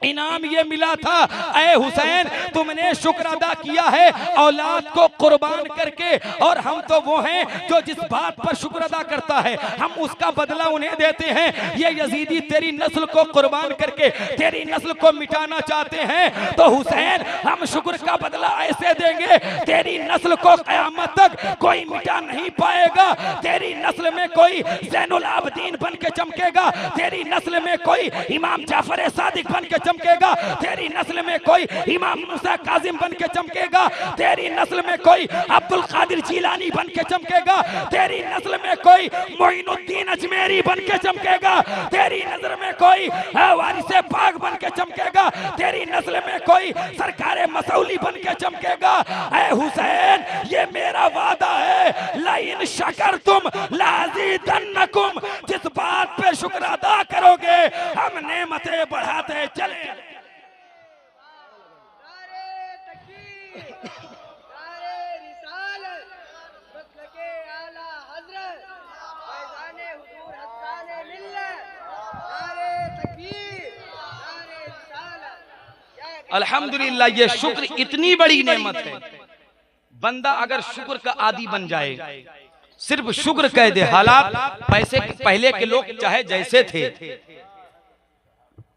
इनाम ये मिला था, ऐ हुसैन तुमने शुक्र अदा किया है औलाद को कुर्बान करके, और हम तो वो हैं जो जिस बात पर शुक्र अदा करता है हम उसका बदला उन्हें देते हैं। ये यजीदी तेरी नस्ल को कुर्बान करके तेरी नस्ल को मिटाना चाहते हैं, तो हुसैन हम शुक्र का बदला ऐसे देंगे तेरी नस्ल को क़यामत तक कोई मिटा नहीं पाएगा। तेरी नस्ल में कोई ज़ैनुल आबदीन बन के चमकेगा, तेरी नस्ल में कोई इमाम जाफर सादिक बन के चमकेगा, तेरी नस्ल में कोई इमाम मूसा काजिम बन के चमकेगा, तेरी नस्ल में कोई अब्दुल कादिर जीलानी बन के चमकेगा, तेरी नस्ल में कोई मोइनुद्दीन अजमेरी बन के चमकेगा, तेरी नस्ल में कोई वारिसे पाक बन के चमकेगा, तेरी नस्ल में कोई सरकारे मसौली बन के चमकेगा। ऐ हुसैन ये मेरा वादा है, लाइन शकर तुम लाज़ीदन्नकुम, जिस बात पे शुक्र अदा करोगे हम नेमतें बढ़ाते चले। अल्हम्दुलिल्लाह ये शुक्र इतनी बड़ी नेमत है, बंदा अगर शुक्र का आदी बन जाए, सिर्फ शुक्र कह दे। हालात पैसे पहले के लोग चाहे जैसे थे,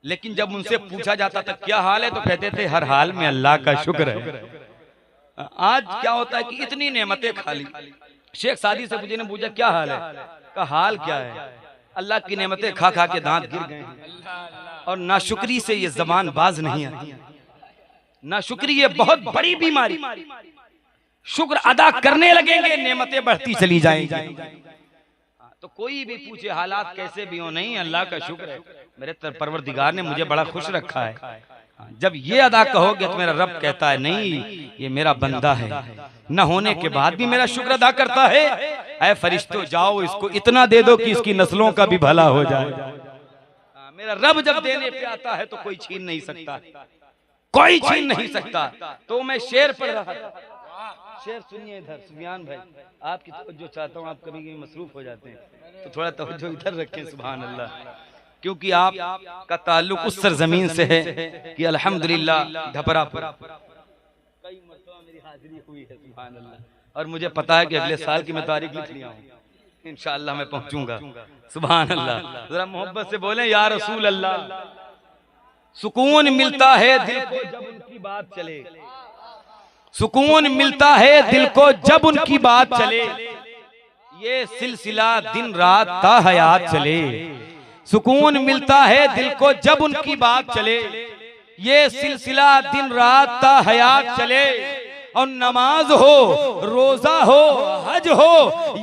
लेकिन जब उनसे पूछा जाता था क्या हाल है तो कहते थे हर हाल में अल्लाह का शुक्र है। आज क्या होता है कि इतनी नेमतें खाली। शेख सादी से मुझे ने पूछा क्या हाल है, का हाल क्या है, अल्लाह की नेमतें खा खा के दांत गिर गए और नाशुक्री से ये जबान बाज नहीं आती। नाशुक्री ये बहुत बड़ी बीमारी। शुक्र अदा करने लगेंगे नेमतें बढ़ती चली जाएंगी। तो कोई भी पूछे हालात कैसे भी हो, नहीं अल्लाह का शुक्र है, मेरे परवरदिगार ने मुझे बड़ा खुश रखा है। जब ये अदा कहोगे तो मेरा रब कहता है नहीं ये मेरा बंदा है, न होने के बाद भी मेरा शुक्र अदा करता है। ऐ फरिश्तों जाओ इसको इतना दे दो कि इसकी नस्लों का भी भला हो जाए। मेरा रब जब देने पे आता है तो कोई छीन नहीं सकता, कोई छीन नहीं सकता। तो मैं शेर पढ़ रहा था, शेर सुनिए इधर। सुफियान भाई आपकी तवज्जो चाहता हूँ, आप कभी कभी मसरूफ हो जाते हैं तो थोड़ा तवज्जो इधर रखें। सुभान अल्लाह, क्योंकि आप का ताल्लुक उस सरजमीन से है कि अल्हम्दुलिल्लाह धपरा पर कई मरतबा मेरी हाजिरी हुई है। सुभान अल्लाह, और मुझे पता है कि अगले साल की मैं तारीख लिख लिया हूँ, इंशाअल्लाह मैं पहुंचूंगा। सुभान अल्लाह, जरा मोहब्बत से बोलें या रसूल अल्लाह। सुकून मिलता है दिल को जब उनकी बात चले, सुकून मिलता है दिल को जब उनकी बात चले, ये सिलसिला दिन रात ता हयात चले। सुकून मिलता है दिल को जब उनकी बात चले, ये सिलसिला दिन रात ता हयात चले। और नमाज हो, रोजा हो, हज हो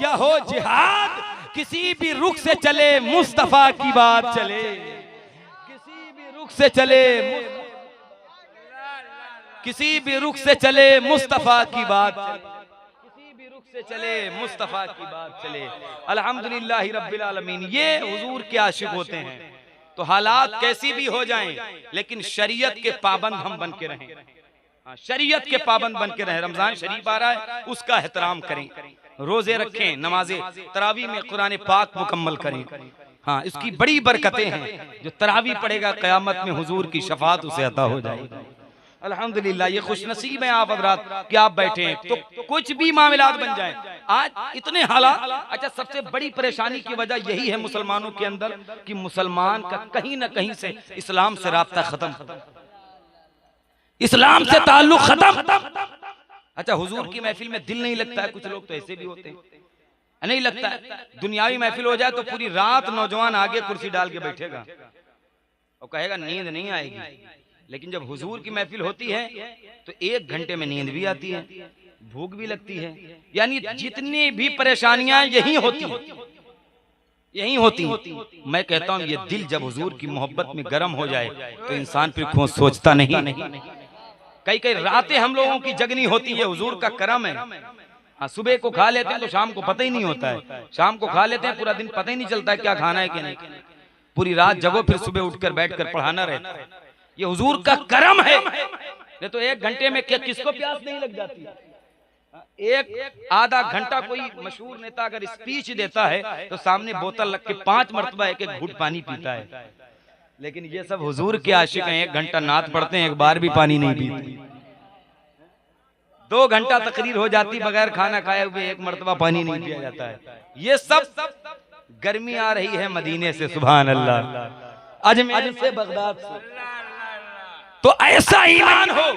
या हो जिहाद, किसी भी रुख से चले मुस्तफा की बात चले, किसी भी रुख से चले, किसी भी रुख से चले मुस्तफा की बात चले, किसी भी रुख से चले मुस्तफा की बात चले। अल्हम्दुलिल्लाह रब्बिल आलमीन। ये हुजूर के आशिक होते हैं तो हालात कैसी भी हो जाएं, लेकिन शरीयत के पाबंद हम बन के रहें। शरीयत के पाबंद बन के रहें। रमजान शरीफ आ रहा है, उसका एहतराम करें, रोजे रखें, नमाजें तरावी में कुरान पाक मुकम्मल करें। हाँ, इसकी बड़ी बरकतें हैं। जो तरावी पढ़ेगा क़यामत में हुजूर की शफाअत उसे अता हो जाएगी। अल्हम्दुलिल्लाह, ये खुशनसीब है आप हजरात कि आप बैठे हैं तो कुछ भी मामलात बन जाए। आज इतने हालात, अच्छा सबसे बड़ी परेशानी की वजह यही है मुसलमानों के अंदर कि मुसलमान का कहीं ना कहीं से इस्लाम से राब्ता खत्म, इस्लाम से ताल्लुक खत्म। अच्छा हुजूर की महफिल में दिल नहीं लगता है, कुछ लोग तो ऐसे भी होते हैं नहीं लगता है। दुनियावी महफिल हो जाए तो पूरी रात नौजवान आगे कुर्सी डाल के बैठेगा और कहेगा नींद नहीं आएगी, लेकिन जब हुजूर की महफिल होती है तो 1 घंटे में नींद भी आती है, भूख भी लगती है। यानी जितनी भी परेशानियां यही होती। मैं कहता हूं ये दिल जब हुजूर की मोहब्बत में गर्म हो जाए तो इंसान फिर खोज सोचता नहीं। कई रातें हम लोगों की जगनी होती है, हुजूर का करम है। हाँ, सुबह को खा लेते हैं तो शाम को पता ही नहीं होता है, शाम को खा लेते हैं पूरा दिन पता ही नहीं चलता है क्या खाना है कि नहीं। पूरी रात जगो फिर सुबह उठकर बैठकर पढ़ाना रहता है। ये हुजूर का करम है। नहीं तो 1 घंटे में क्या किसको प्यास नहीं लग जाती। एक आधा घंटा कोई मशहूर नेता अगर स्पीच देता है तो सामने बोतल रख के 5 मरतबा एक घूंट पानी पीता है। लेकिन ये सब हुजूर के आशिक हैं, 1 घंटा नात पढ़ते हैं, 1 बार भी पानी नहीं पीते। 2 घंटा तकरीर हो जाती बगैर खाना खाए हुए 1 मरतबा पानी नहीं पिया जाता है। ये सब गर्मी आ रही है मदीने से, सुभान अल्लाह, अजमेर से, बगदाद से। तो ऐसा ईमान हो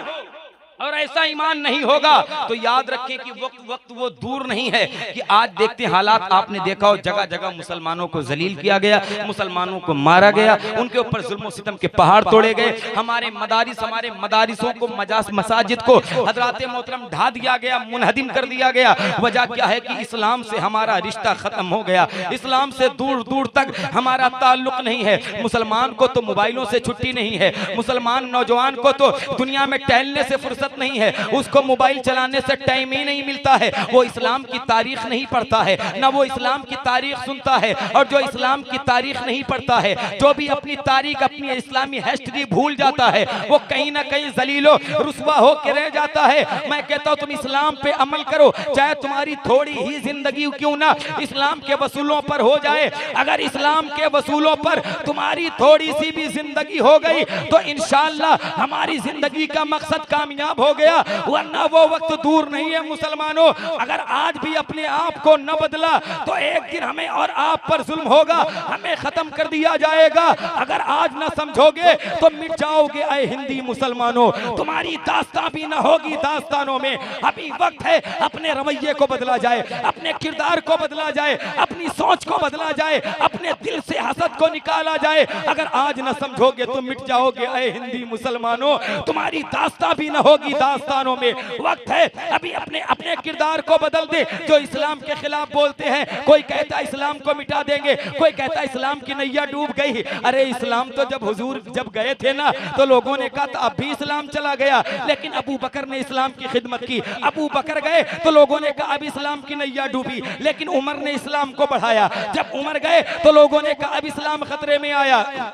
और ऐसा ईमान नहीं होगा तो याद रखें कि वक्त वो दूर नहीं है कि आज देखते हालात आपने देखा हो, जगह जगह मुसलमानों को जलील किया गया, मुसलमानों को मारा गया, उनके ऊपर जुल्म सितम के पहाड़ तोड़े गए। हमारे मदारिसों को, मसाजिद को हजरात मोहतरम ढा दिया गया, मुनहदिम कर दिया गया। वजह क्या है कि इस्लाम से हमारा रिश्ता खत्म हो गया, इस्लाम से दूर दूर तक हमारा ताल्लुक नहीं है। मुसलमान को तो मोबाइलों से छुट्टी नहीं है, मुसलमान नौजवान को तो दुनिया में टहलने से फुर्सत नहीं है, उसको मोबाइल चलाने से टाइम ही नहीं मिलता है। वो इस्लाम की तारीख नहीं पढ़ता है, ना वो इस्लाम की तारीख सुनता है। और जो इस्लाम की तारीख नहीं पढ़ता है, जो भी अपनी तारीख, अपनी इस्लामी हिस्ट्री भूल जाता है, वो कहीं ना कहीं जलीलो रुस्वा हो के रह जाता है। मैं कहता हूं तुम इस्लाम पे अमल करो, चाहे तुम्हारी थोड़ी ही जिंदगी क्यों ना इस्लाम के वसूलों पर हो जाए। अगर इस्लाम के वसूलों पर तुम्हारी थोड़ी सी भी जिंदगी हो गई तो इंशाअल्लाह हमारी जिंदगी का मकसद कामयाब हो गया। वरना वो वक्त दूर नहीं है मुसलमानों, अगर आज भी अपने आप को न बदला तो एक दिन हमें और आप पर जुल्म होगा, हमें खत्म कर दिया जाएगा। अगर आज न समझोगे तो मिट जाओगे ऐ हिंदी मुसलमानों, तुम्हारी दास्तां भी न होगी दास्तानों में। अभी वक्त है अपने रवैये को बदला जाए, अपने किरदार को बदला जाए, अपनी सोच को बदला जाए, अपने दिल से हसद को निकाला जाए। अगर आज न समझोगे तो मिट जाओगे ऐ हिंदी मुसलमानों, तुम्हारी दास्तां भी न होगी दास्तानों में। वक्त है अभी अपने किरदार को बदल दे। जो इस्लाम के खिलाफ बोलते हैं, कोई कहता है इस्लाम को मिटा देंगे, कोई कहता है इस्लाम की नैया डूब गई। अरे इस्लाम तो जब हुजूर जब गए थे ना तो लोगों ने कहा अब भी इस्लाम चला गया, लेकिन अबू बकर ने इस्लाम की खिदमत की। अबू बकर गए तो लोगों ने कहा अब इस्लाम की नैया डूबी, लेकिन उमर ने इस्लाम को बढ़ाया। जब उमर गए तो लोगों ने कहा अब इस्लाम खतरे में आया,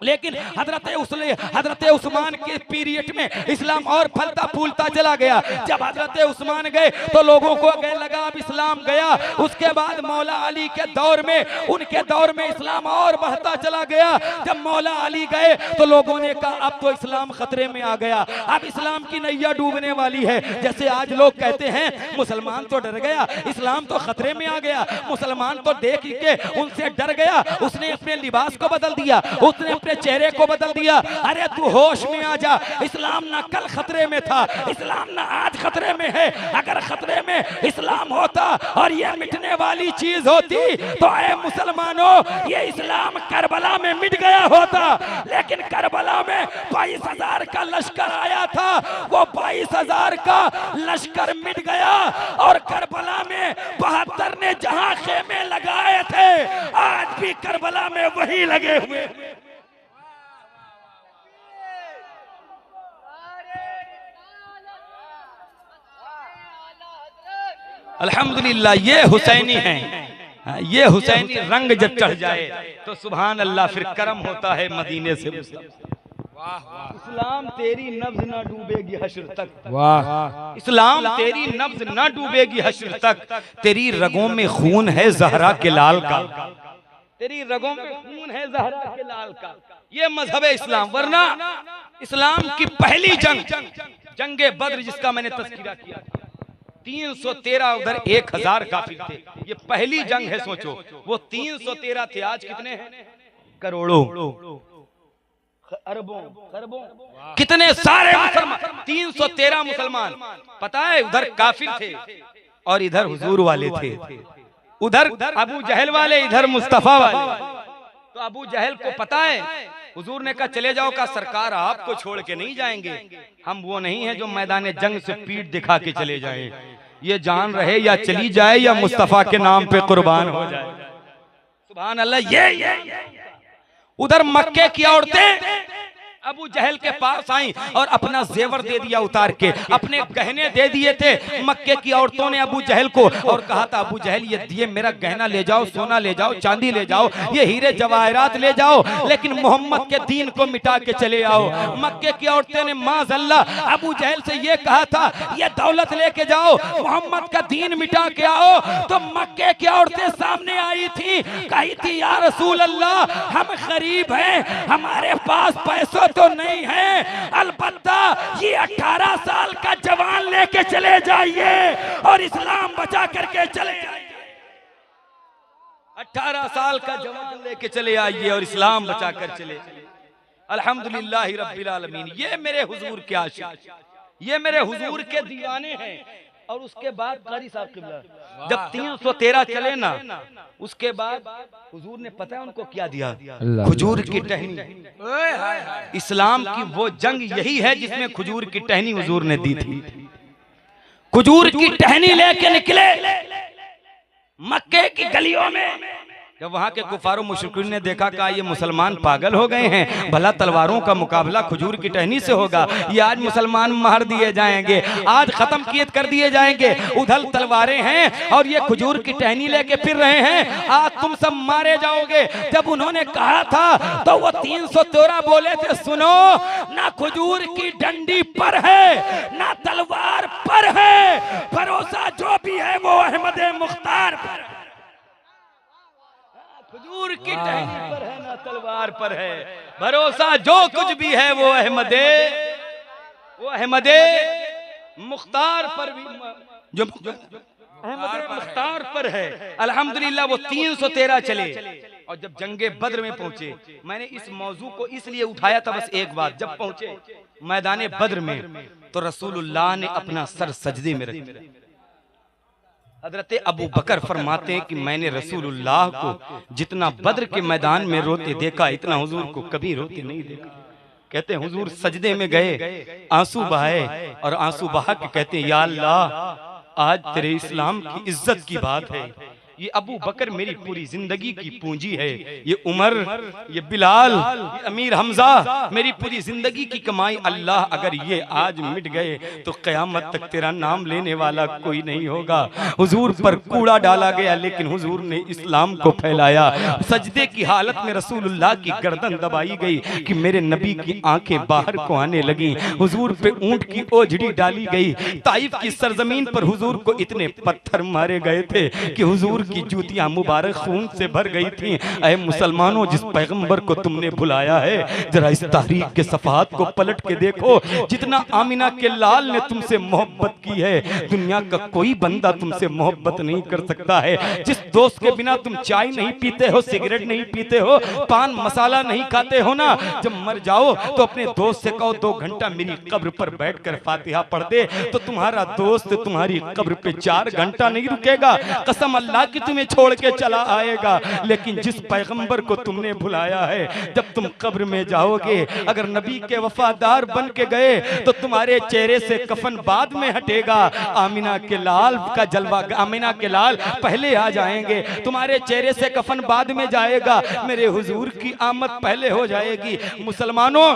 लेकिन हजरत उस्मान के पीरियड में इस्लाम और फलता फूलता चला गया। जब हजरत उस्मान गए तो लोगों को लगा अब इस्लाम गया। उसके बाद मौला अली के दौर में, उनके दौर में इस्लाम और बढ़ता चला गया। जब मौला अली गए तो लोगों ने कहा अब तो इस्लाम खतरे में आ गया, अब इस्लाम की नैया डूबने वाली है। जैसे आज लोग कहते हैं मुसलमान तो डर गया, इस्लाम तो खतरे में आ गया, मुसलमान तो देख के उनसे डर गया, उसने अपने लिबास को बदल दिया, उसने अपने चेहरे को बदल दिया। अरे तू होश में आ जा, इस्लाम ना कल खतरे में था, इस्लाम ना आज खतरे में है। अगर खतरे में इस्लाम होता और ये मिटने वाली चीज होती तो ऐ मुसलमानों ये इस्लाम करबला में मिट गया होता। लेकिन करबला में 22,000 का लश्कर आया था, वो 22,000 का लश्कर मिट गया। और करबला में 72 ने जहां खेमे लगाए थे आज भी करबला में वही लगे हुए। अल्हम्दुलिल्लाह ये हुसैनी हैं, ये हुसैनी रंग जब चढ़ जाए तो सुभान अल्लाह फिर करम होता है मदीने से। इस्लाम तेरी नब्ज ना डूबेगी हश्र तक, वाह इस्लाम तेरी नब्ज ना डूबेगी हश्र तक, तेरी रगों में खून है ज़हरा के लाल का। तेरी रगों में खून है ज़हरा के लाल का, ये मजहब इस्लाम। वरना इस्लाम की पहली जंगे बद्र जिसका मैंने तज़किरा किया, 313 उधर 1000 काफिर थे, ये पहली जंग है। सोचो वो 313 थे, आज कितने हैं? करोड़ों, अरबों, खरबों, कितने सारे मुसलमान, 313 मुसलमान। पता है उधर काफिर थे और इधर हुजूर वाले थे, उधर अबू जहल वाले, इधर मुस्तफा वाले। तो अबू जहल को पता है, हुजूर ने कहा चले जाओ, का सरकार आपको छोड़ के नहीं जाएंगे, हम वो नहीं है जो मैदान जंग से पीठ दिखा के चले जाएं, ये जान रहे या चली जाए या मुस्तफा के नाम पे कुर्बान हो जाए। सुभान अल्लाह। ये उधर मक्के की औरतें अबू जहल के पास आई और अपना जेवर दे दिया उतार के, अपने गहने दे दिए थे मक्के की औरतों ने अबू जहल को, और कहा था अबू जहल ये मेरा गहना ले जाओ, सोना ले जाओ, चांदी ले जाओ, ये हीरे जवाहरात ले जाओ, लेकिन मोहम्मद के दीन को मिटा के चले आओ। मक्के की औरतें ने माज़अल्लाह अबू जहल से ये कहा था ये दौलत लेके जाओ, मोहम्मद का दीन मिटा के आओ। तो मक्के की औरतें सामने आई थी, कही थी या रसूल अल्लाह हम गरीब हैं, हमारे पास पैसों तो नहीं है, अलबत्ता ये 18 साल का जवान लेके चले जाइए और इस्लाम बचा करके चले आइए। 18 साल का जवान लेके चले आइए और इस्लाम बचा कर चले। अल्हम्दुलिल्लाह रब्बिल आलमीन। ये मेरे हुजूर के आशिक, ये मेरे हुजूर के दीवाने हैं। और उसके बाद कारी साहब किबला जब 313 चले ना, उसके बाद हुजूर ने पता है उनको क्या दिया? खजूर की टहनी। इस्लाम की वो जंग यही है जिसमें खजूर की टहनी हुजूर ने दी थी। खजूर की टहनी लेके निकले मक्के की गलियों में। जब वहां के कुफारो मुशरिकीन ने देखा, कहा ये मुसलमान पागल हो गए हैं, भला तलवारों का मुकाबला खजूर की टहनी से होगा, ये आज मुसलमान मार दिए जाएंगे, आज खत्म कर दिए जाएंगे, उधर तलवारें हैं और ये खजूर की टहनी लेके फिर रहे हैं, आज तुम सब मारे जाओगे। जब उन्होंने कहा था तो वो 313 बोले थे सुनो, ना खजूर की डंडी पर है ना तलवार पर है, भरोसा जो भी है वो अहमद मुख्तार पर है। खजूर की टहनी पर है ना तलवार पर है, भरोसा जो कुछ भी है वो अहमदे मुख्तार पर भी, जो अहमदे मुख्तार पर है। अल्हम्दुलिल्लाह वो 313 चले। और जब जंगे बद्र में पहुंचे, मैंने इस मौजू को इसलिए उठाया था बस एक बात, जब पहुंचे मैदान बद्र में तो रसूलुल्लाह ने अपना सर सजदे में रख दिया। हजरत अबू बकर फरमाते हैं कि मैंने रसूलुल्लाह को जितना बद्र के मैदान में रोते देखा, इतना हुजूर को कभी रोते नहीं देखा। कहते हैं हुजूर सजदे में गए, आंसू बहाए और आंसू बहा के कहते हैं या अल्लाह आज तेरे इस्लाम की इज्जत की बात है। ये अबू बकर मेरी पूरी जिंदगी की पूंजी है, ये उमर, ये बिलाल, ये अमीर हमजा मेरी पूरी जिंदगी की कमाई। अल्लाह अगर ये आज मिट गए तो क़यामत तक तेरा नाम लेने वाला कोई नहीं होगा। हुजूर पर कूड़ा डाला गया लेकिन हुजूर ने इस्लाम को फैलाया। सजदे की हालत में रसूलुल्लाह की गर्दन दबाई गई कि मेरे नबी की आंखें बाहर को आने लगी। हुजूर पे ऊंट की ओझड़ी डाली गई। ताइफ की सरजमीन पर हुजूर को इतने पत्थर मारे गए थे कि हुजूर की जूतियां मुबारक खून से भर गई थी। ऐ मुसलमानों, जिस पैगंबर को तुमने भुलाया है, जरा इस तारीख के सफात को पलट के देखो। जितना आमिना के लाल ने तुमसे मोहब्बत की है, दुनिया का कोई बंदा तुमसे मोहब्बत नहीं कर सकता है। जिस दोस्त के बिना तुम चाय नहीं पीते हो, सिगरेट नहीं पीते हो, पान मसाला नहीं खाते हो ना, जब मर जाओ तो अपने दोस्त से कहो 2 घंटा मेरी कब्र पर बैठकर फातिहा पढ़ दे, तो तुम्हारा दोस्त तुम्हारी कब्र पे 4 घंटा नहीं रुकेगा। कसम अल्लाह की तुम्हें छोड़ के चला आएगा। लेकिन जिस पैगंबर को तुमने भुलाया है, जब तुम कब्र में जाओगे, अगर नबी के वफादार बन के गए तो तुम्हारे चेहरे से कफन बाद में हटेगा। आमिना के लाल का जलवा, आमिना के लाल पहले आ जाएंगे, तुम्हारे चेहरे से कफन बाद में जाएगा। मेरे हुजूर की आमद पहले हो जाएगी। मुसलमानों,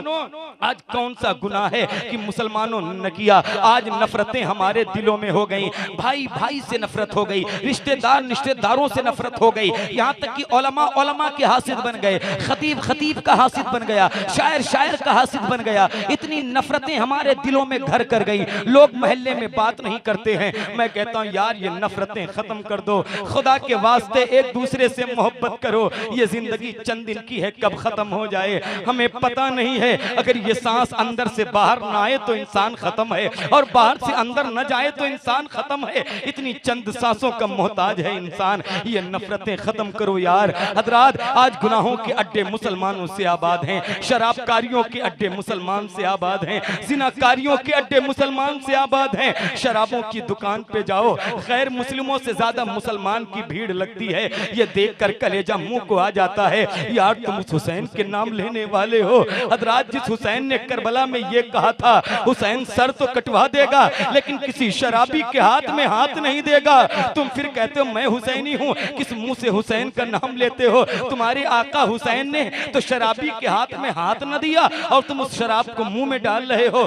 आज कौन सा गुनाह है कि मुसलमानों ने किया। आज नफरतें हमारे दिलों में हो गई, भाई भाई से नफरत हो गई, रिश्तेदार रिश्तेदारों से नफरत हो गई, यहाँ तक कि उलमा उलमा के हासिद बन गए, खतीब खतीब का हासिद बन गया, शायर शायर का हासिद बन गया। इतनी नफरतें हमारे दिलों में घर कर गई, लोग मोहल्ले में बात नहीं करते हैं। मैं कहता हूँ यार ये नफरतें खत्म कर दो, खुदा के वास्ते एक दूसरे से मोहब्बत करो। ये जिंदगी चंद दिन की है, कब खत्म हो जाए हमें पता नहीं है। अगर ये सांस अंदर से बाहर ना आए तो इंसान खत्म है, और बाहर से अंदर न जाए तो इंसान खत्म है। इतनी चंद सांसों का मोहताज है इंसान। ये नफरतें खत्म करो यार। हजरात, आज गुनाहों के अड्डे मुसलमानों से आबाद हैं, शराबकारियों के अड्डे मुसलमान से आबाद हैं, जिनाकारियों के अड्डे मुसलमान से आबाद हैं। शराबों की दुकान पे जाओ, गैर मुस्लिमों से ज्यादा मुसलमान की भीड़ लगती है। ये देखकर कलेजा मुंह को आ जाता है, यार तुम उस हुसैन के नाम लेने वाले हो। हजरात, जिस हुसैन ने करबला में ये कहा था हुसैन सर तो कटवा देगा लेकिन किसी शराबी के हाथ में हाथ नहीं देगा, तुम फिर कहते हो मैं हुसैनी हूँ। किस मुंह से हुसैन का नाम लेते हो? तुम्हारे आका हुसैन ने तो शराबी के हाथ में हाथ न दिया और तुम उस शराब को मुंह में डाल रहे हो।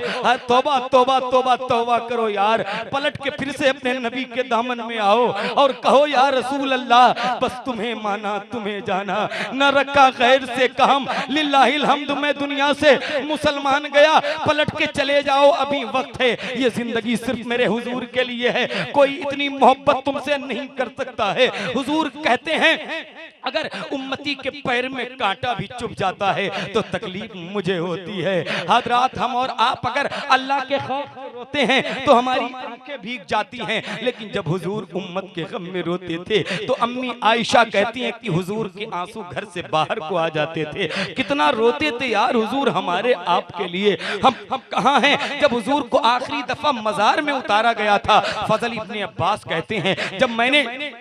तौबा तौबा तौबा तौबा करो यार, पलट के फिर से अपने नबी के दामन में आओ और कहो या रसूल अल्लाह, बस तुम्हें माना तुम्हें जाना, न रखा गैर से काम, लिल्लाहिल हम्द मैं दुनिया से मुसलमान गया। पलट के चले जाओ, अभी वक्त है। ये जिंदगी सिर्फ मेरे हुजूर के लिए है, कोई इतनी मोहब्बत तुमसे नहीं कर सकता है। हुजूर कहते हैं अगर उम्मती के पैर में कांटा भी चुभ जाता है तो तकलीफ मुझे होती है। हजरात, हम और आप अगर अल्लाह के खौफ से रोते हैं तो हमारी आंखें भीग जाती हैं, लेकिन जब हुजूर उम्मत के गम में रोते थे तो अम्मी आयशा कहती हैं कि हुजूर के आंसू घर से बाहर को आ जाते थे। कितना रोते थे यार हुजूर हमारे आपके लिए। हम कहाँ हैं जब हुजूर को आखिरी दफा मजार में उतारा गया था। फजल इब्ने अब्बास कहते हैं जब मैंने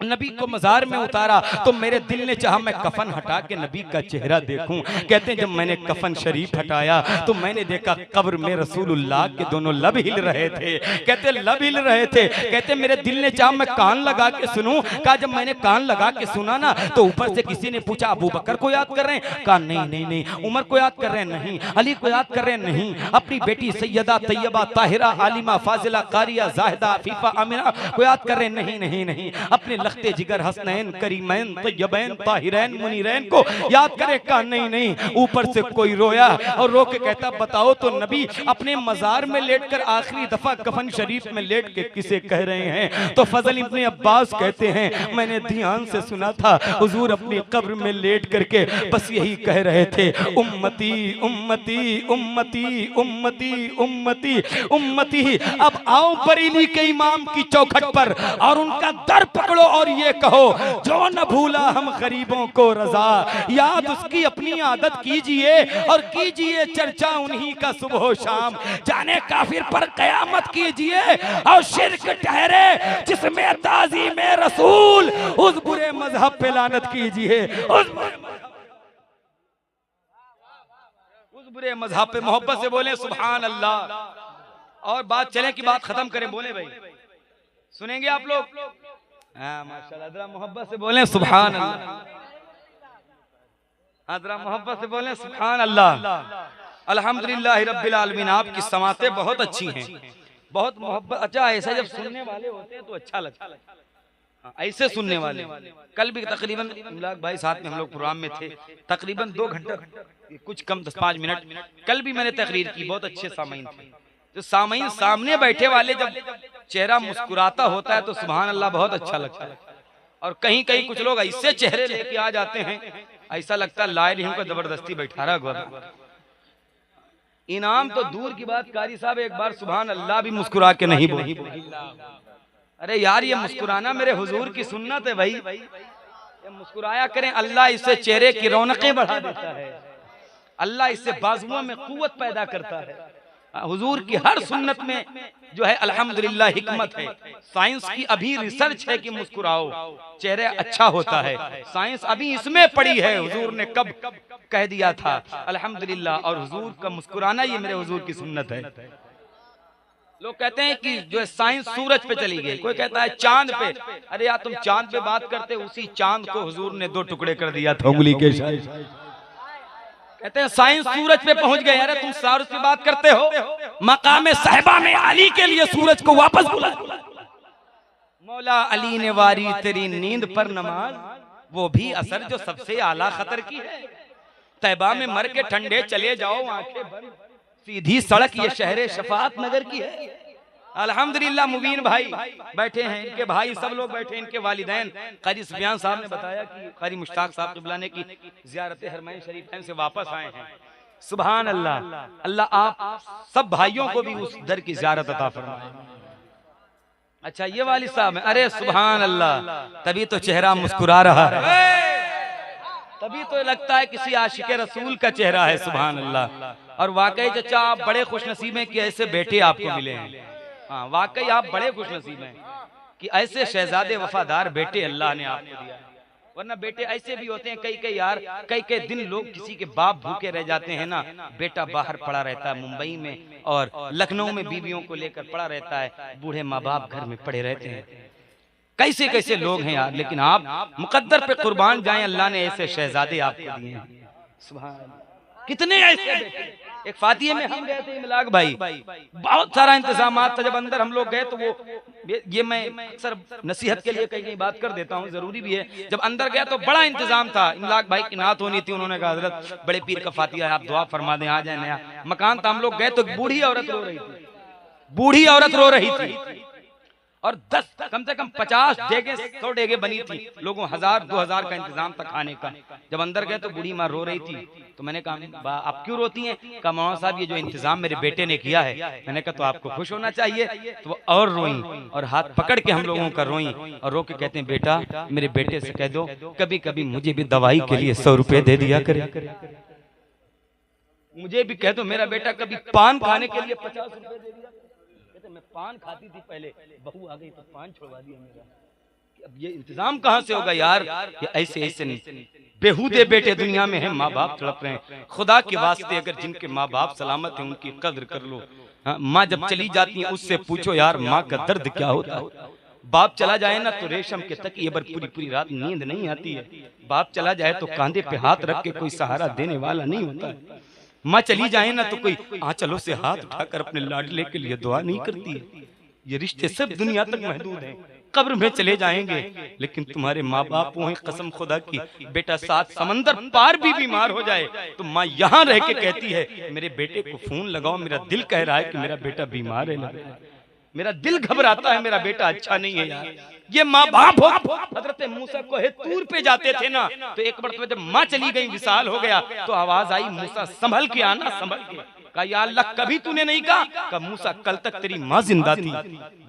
नबी को मजार में उतारा तो मेरे दिल ने चाहा मैं कफन हटा के नबी का चेहरा देखूं। कहते हैं जब मैंने कफन शरीफ हटाया तो मैंने देखा कब्र में रसूलुल्लाह के दोनों लब हिल रहे थे। कहते लब हिल रहे थे। कहते मेरे दिल ने चाहा मैं कान लगा के सुनूं। कहा जब मैंने कान लगा के सुना ना तो ऊपर से किसी ने पूछा अबू बकर को याद कर रहे हैं? कहा नहीं नहीं नहीं। उमर को याद कर रहे हैं? नहीं। अली को याद कर रहे हैं? नहीं। अपनी बेटी सैयदा तैयबा ताहिरा आलिमा फाजिला कारिया जाहिदा अफीफा आमिना को याद कर रहे हैं? नहीं नहीं नहीं। अपने लखते जिगर हसनैन करीमैन तैयबैन ताहिरैन मुनीरैन को याद करे? का नहीं नहीं। ऊपर से कोई रोया और रो के कहता बताओ तो नबी अपने मजार में लेटकर आखिरी दफा कफन शरीफ में लेट के किसे कह रहे हैं? तो फजल इब्ने अब्बास कहते हैं मैंने ध्यान से सुना था हुजूर अपनी कब्र में लेट करके बस यही कह रहे थे उम्मती उम्मती उम्मती उम्मती उम्मती उम्मती। अब आओ बरेली के इमाम की चौखट पर और उनका दर पकड़ो और ये कहो जो न भूला हम गरीबों को रजा, याद उसकी अपनी आदत कीजिए और कीजिए चर्चा उन्हीं का सुबह शाम। जाने काफिर पर कयामत कीजिए और शिर्क ठहरे जिसमें ताज़ीम रसूल, उस बुरे मजहब पे लानत कीजिए। उस बुरे मजहब पे मोहब्बत से बोले सुभान अल्लाह। और बात चले कि बात खत्म करें, बोले भाई सुनेंगे आप लोग? माशाल्लाह, जरा मोहब्बत से बोलें सुभान अल्लाह। जरा मोहब्बत से बोलें सुभान अल्लाह। अल्हम्दुलिल्लाह रब्बिल आलमीन। आपकी समातें बहुत अच्छी हैं, बहुत मोहब्बत। अच्छा, ऐसा जब सुनने वाले होते हैं तो अच्छा लगता है। ऐसे सुनने वाले कल भी तकरीबन इमलाक भाई साथ में हम लोग प्रोग्राम में थे, तकरीबन 2 घंटा कुछ कम 10-5 मिनट कल भी मैंने तकरीर की। बहुत अच्छे सामईन थे। तो सामईन सामने बैठे वाले जब चेहरा मुस्कुराता होता है तो सुभान अल्लाह बहुत अच्छा लगता है। और कहीं कहीं कुछ लोग ऐसे चेहरे लेके आ जाते हैं ऐसा लगता है लाए को जबरदस्ती बैठा रहा। इनाम तो दूर की बात, कारी साहब एक बार सुभान अल्लाह भी मुस्कुरा के नहीं बोली। अरे यार ये मुस्कुराना मेरे हुजूर की सुन्नत है भाई, ये मुस्कुराया करें। अल्लाह इससे चेहरे की रौनकें बढ़ा देता है, अल्लाह इससे बाजुओं में कुव्वत पैदा करता है। हुजूर की हर सुन्नत में जो है अल्हम्दुलिल्लाह हिकमत है। साइंस की अभी रिसर्च है कि मुस्कुराओ चेहरे अच्छा होता है। साइंस अभी इसमें पड़ी है, हुजूर ने कब कह दिया था अल्हम्दुलिल्लाह। और हुजूर का मुस्कुराना ये मेरे हुजूर की सुन्नत है। लोग कहते हैं कि जो है साइंस सूरज पे चली गई, कोई कहता है चांद पे। अरे यार तुम चांद पे बात करते, उसी चांद को हुजूर ने 2 टुकड़े कर दिया था उंगली के। कहते हैं साइंस सूरज पे पहुंच गए। अरे तुम सूरज की बात करते हो, मकाम साहिबा में अली के लिए सूरज को वापस बुला। मौला अली ने वारी तेरी नींद पर नमाज, वो भी असर जो सबसे आला खतर की है। तैबा में मर के ठंडे चले जाओ आंखें बंद, सीधी सड़क ये शहर शफात नगर की है। अल्हम्दुलिल्लाह मुबीन भाई बैठे हैं, इनके भाई सब लोग बैठे हैं, इनके वालिदैन। कारी सुफियान साहब ने बताया कि कारी मुश्ताक साहब क़िबला ने की ज़ियारत हरमैन शरीफैन से वापस आए हैं। सुभान अल्लाह। अल्लाह आप सब भाइयों को भी उस दर की ज़ियारत अता फरमाए। अच्छा ये वाली साहब है, अरे सुभान अल्लाह, तभी तो चेहरा मुस्कुरा रहा है, तभी तो लगता है किसी आशिक रसूल का चेहरा है। सुभान अल्लाह। और वाकई चचा आप बड़े खुशनसीब हैं कि ऐसे बेटे आपको मिले हैं। हाँ वाकई आप बड़े खुशनसीब हैं कि ऐसे शहजादे वफादार बेटे अल्लाह ने आपको दिया। वरना बेटे ऐसे भी होते हैं कई यार, कई दिन लोग किसी के बाप भूखे रह जाते हैं ना, बेटा बाहर पड़ा रहता है मुंबई में और लखनऊ में बीवियों को लेकर पड़ा रहता है, बूढ़े माँ बाप घर में पड़े रहते हैं। कैसे कैसे लोग हैं यार, लेकिन आप मुकद्दर पे कुर्बान जाएं, अल्लाह ने ऐसे शहजादे आपको दिए हैं। सुभान अल्लाह। कितने ऐसे बेटे। एक फातिहे में हम गए थे इमलाक भाई, बहुत सारा इंतजाम था। जब अंदर हम लोग गए तो वो ये मैं अक्सर नसीहत के लिए कई बात कर देता हूँ, जरूरी भी है। जब अंदर गया तो बड़ा इंतजाम था। इमलाक भाई की नात होनी थी, उन्होंने कहा हजरत बड़े पीर का फातिहा है, आप दुआ फरमा दें, आ जाए। नया मकान था, हम लोग गए तो बूढ़ी औरत रो रही थी, बूढ़ी औरत रो रही थी और 10 कम से कम 50 डेगे 100 डेगे बनी थी, लोगों 1000-2000 का इंतजाम था खाने का। जब अंदर गए तो बूढ़ी माँ रो रही थी, तो मैंने कहा आप क्यों रोती हैं? कहा मौलाना साहब ये जो इंतजाम मेरे बेटे ने किया है। मैंने कहा तो आपको खुश होना चाहिए। तो वो और रोई और हाथ पकड़ के हम लोगों का रोई और रो के कहते हैं बेटा मेरे बेटे से कह दो कभी कभी मुझे भी दवाई के लिए 100 रुपए दे दिया करे, मुझे भी कह दो मेरा बेटा कभी पान खाने के लिए 50 रुपए दे दिया। मैं पान खाती थी पहले, बहू आ गई तो पान छोड़वा दिया मेरा। अब ये इंतजाम कहां से होगा यार? ये ऐसे नहीं, बेहूदे बेटे दुनिया में हैं, माँ बाप तड़प रहे हैं। खुदा के वास्ते अगर जिनके माँ बाप सलामत हैं उनकी कद्र कर लो। माँ जब चली जाती है उससे पूछो यार माँ का दर्द क्या होता है। बाप चला जाए ना तो रेशम के तकिए पर पूरी रात नींद नहीं आती है। बाप चला जाए तो कांधे पे हाथ रख के कोई सहारा देने वाला नहीं होता है। माँ चली जाए ना तो कोई आंचलों से हाथ उठाकर अपने लाडले के लिए दुआ नहीं करती है। ये रिश्ते सब दुनिया तक महदूद हैं, कब्र में चले जाएंगे, लेकिन तुम्हारे माँ बाप वो हैं कसम खुदा की। बेटा 7 समंदर पार भी बीमार हो जाए तो माँ यहाँ रह के कहती है मेरे बेटे को फोन लगाओ, मेरा दिल कह रहा है कि मेरा बेटा बीमार है, मेरा दिल घबराता है, मेरा बेटा अच्छा नहीं है यार। ये माँ बाप हो। हजरत मूसा को तूर पे जाते थे ना, तो एक बार जब माँ चली गई विशाल हो गया तो आवाज आई मूसा संभल के आना, संभल के। कहा या अल्लाह कभी तूने नहीं कहा? मूसा कल तक तेरी माँ जिंदा थी,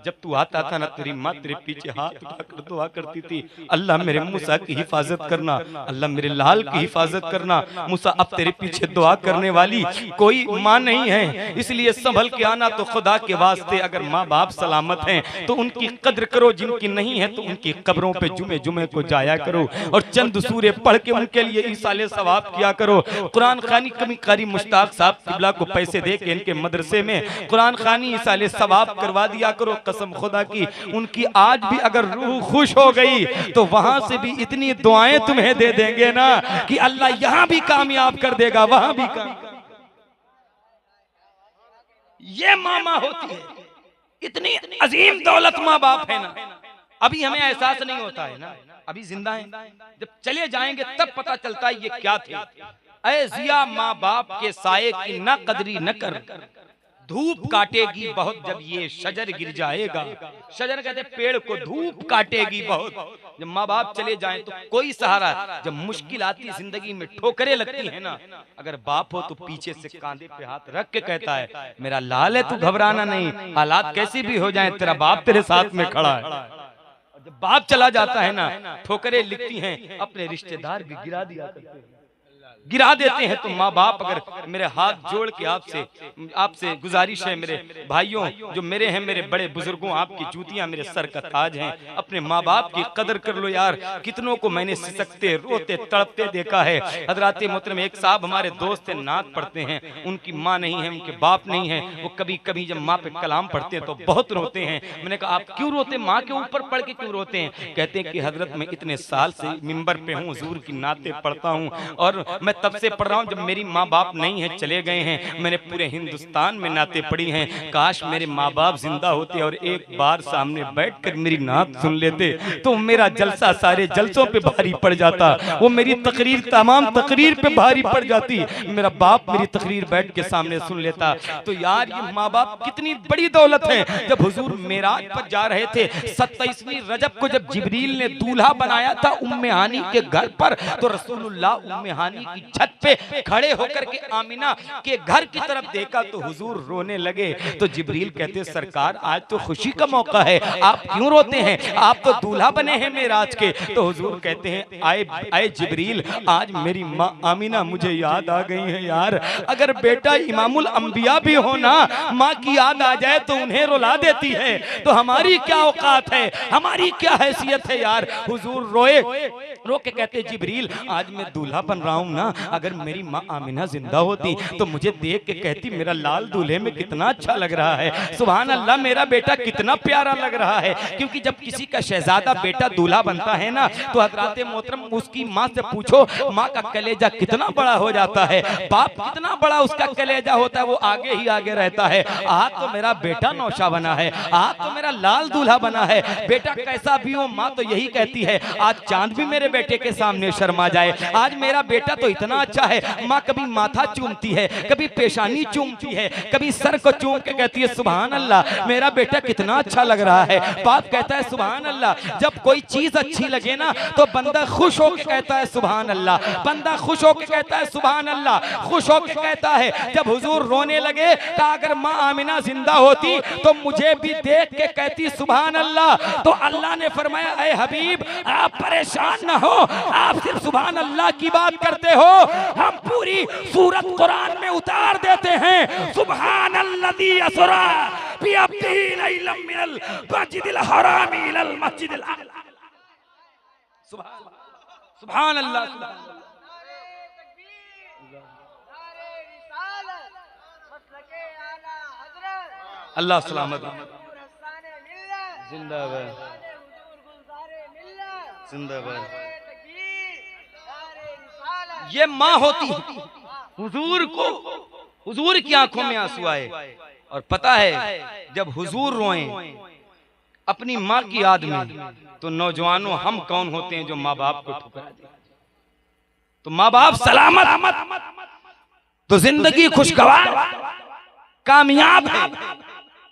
जब तू आता था ना तेरी माँ तेरे पीछे हाथ उठाकर दुआ करती थी अल्लाह मेरे मूसा की हिफाजत करना, अल्लाह मेरे लाल की हिफाजत करना। मूसा अब तेरे पीछे दुआ करने वाली कोई माँ नहीं है, इसलिए संभल के आना। तो खुदा के वास्ते अगर माँ बाप सलामत हैं तो उनकी कद्र करो, जिनकी नहीं है तो उनकी कब्रों पे जुमे जुमे को जाया करो और चंद सूरे पढ़ के उनके लिए ईसाले सवाब किया करो। कुरान खानी कभी कारी मुश्ताक साहब क़िबला को पैसे दे के इनके मदरसे में कुरान खानी ईसाले सवाब करवा दिया करो। कसम खुदा की उनकी आज भी अगर रूह खुश हो गई तो वहां से भी इतनी दुआएं तुम्हें दे देंगे ना कि अल्लाह यहां भी कामयाब कर देगा, वहां भी ये मामा होती है, इतनी अजीम दौलत माँ बाप है ना। अभी हमें एहसास नहीं होता है ना, अभी जिंदा है, जब चले जाएंगे तब पता चलता है ये क्या थे। ऐ जिया माँ बाप के साये की न कदरी न कर, धूप काटेगी बहुत जब ये शजर गिर जाएगा। शजर कहते पेड़ को धूप काटेगी बहुत। जब माँ बाप चले जाएं तो कोई सहारा, जब मुश्किल आती है जिंदगी में ठोकरें लगती है ना, अगर बाप हो तो पीछे से कांधे पे हाथ रख के कहता है मेरा लाल है तू घबराना नहीं, हालात कैसी भी हो जाए तेरा बाप तेरे साथ में खड़ा है। जब बाप चला जाता है ना ठोकरें लिखती हैं, अपने रिश्तेदार भी गिरा दिया करते हैं, गिरा देते हैं। तो माँ बाप अगर मेरे हाथ जोड़ के आपसे गुजारिश है मेरे भाइयों, जो मेरे हैं मेरे बड़े बुजुर्गों, आपकी जूतियां मेरे सर का ताज हैं, अपने माँ बाप की कदर कर लो यार। कितनों को मैंने सिसकते रोते तड़पते देखा है। हजरात मोहतरम एक साहब हमारे दोस्त हैं, नात पढ़ते हैं, उनकी माँ नहीं है, उनके बाप नहीं है, वो कभी कभी जब माँ पे कलाम पढ़ते हैं तो बहुत रोते हैं। मैंने कहा आप क्यों रोते, माँ के ऊपर पढ़ के क्यों रोते हैं? कहते हैं कि हजरत मैं इतने साल से मिंबर पे हूँ, हुजूर की नाते पढ़ता हूँ और मैं तब से पढ़ रहा हूँ जब मेरी माँ बाप नहीं है, चले गए हैं। मैंने पूरे हिंदुस्तान में नाते पढ़ी हैं। काश मेरे माँ बाप जिंदा होते और एक बार सामने बैठकर मेरी नात सुन लेते तो मेरा जलसा सारे जलसों पे भारी पड़ जाता, वो मेरी तकरीर तमाम तकरीर पे भारी पड़ जाती। मेरा बाप मेरी तकरीर बैठ के सामने सुन लेता। तो यार ये माँ बाप कितनी बड़ी दौलत है। जब हुजूर मेराज पर जा रहे थे 27वीं रजब को, जब जिब्रील ने दूल्हा बनाया था उम्मे हानी के घर पर, तो रसूलुल्लाह उम्मे हानी की छत पे खड़े होकर के आमिना के घर की तरफ देखा तो हुजूर रोने लगे। तो जिब्रील कहते सरकार आज तो खुशी का मौका है, आप क्यों रोते हैं, आप तो दूल्हा बने हैं मेराज के। तो हुजूर कहते हैं आए जिब्रील, आज मेरी माँ आमिना मुझे याद आ गई है। यार अगर बेटा इमामुल अंबिया भी हो ना, माँ की याद आ जाए तो उन्हें रुला देती है, तो हमारी क्या औकात है, हमारी क्या हैसियत है। यार हुजूर रोए, रो के कहते जिब्रील आज मैं दूल्हा बन रहा हूँ ना, अगर मेरी माँ आमिना जिंदा होती तो मुझे देख के कहती मेरा लाल दूल्हे में कितना अच्छा लग रहा है, सुभान अल्लाह मेरा बेटा कितना प्यारा लग रहा है। क्योंकि जब किसी का शहजादा बेटा दूल्हा बनता है ना, तो हजरात मोहतरम उसकी माँ से पूछो, माँ का कलेजा कितना बड़ा हो जाता है, बाप कितना बड़ा उसका कलेजा होता है, वो आगे ही आगे रहता है। आज तो मेरा बेटा नौशा बना है, आज तो मेरा लाल दूल्हा बना है, बेटा कैसा भी हो माँ तो यही कहती है आज चांद भी मेरे बेटे के सामने शर्मा जाए, आज मेरा बेटा तो इतना अच्छा है। माँ कभी माथा चूमती है, कभी पेशानी चूमती है, कभी सर को चूम के कहती है सुभान अल्लाह मेरा बेटा कितना अच्छा लग रहा है। बाप कहता है सुभान अल्लाह। जब कोई चीज अच्छी लगे ना तो बंदा खुश होकर कहता है सुभान अल्लाह, बंदा खुश होकर कहता है सुभान अल्लाह, खुश होकर कहता है। जब हुजूर रोने लगे कहा अगर माँ आमिना जिंदा होती तो मुझे भी देख के कहती सुभान अल्लाह। तो अल्लाह ने फरमाया ऐ हबीब आप परेशान ना हो, आप सिर्फ सुभान अल्लाह की बात करते हो, हम पूरी सूरत कुरान में उतार देते हैं। सुभान अल्लज़ी असरा बिअब्दिही लैलन मिनल मस्जिदिल हराम इलल मस्जिदिल अक़सा। सुभान अल्लाह। अल्लाह सलामत जिंदाबाद जिंदाबाद। ये माँ होती हुजूर को, हुजूर की आंखों में आंसू आए। और पता है जब हुजूर रोएं अपनी माँ की याद में, तो नौजवानों हम कौन होते हैं जो माँ बाप को ठुकरा दें। तो माँ बाप सलामत तो जिंदगी खुशगवार कामयाब है।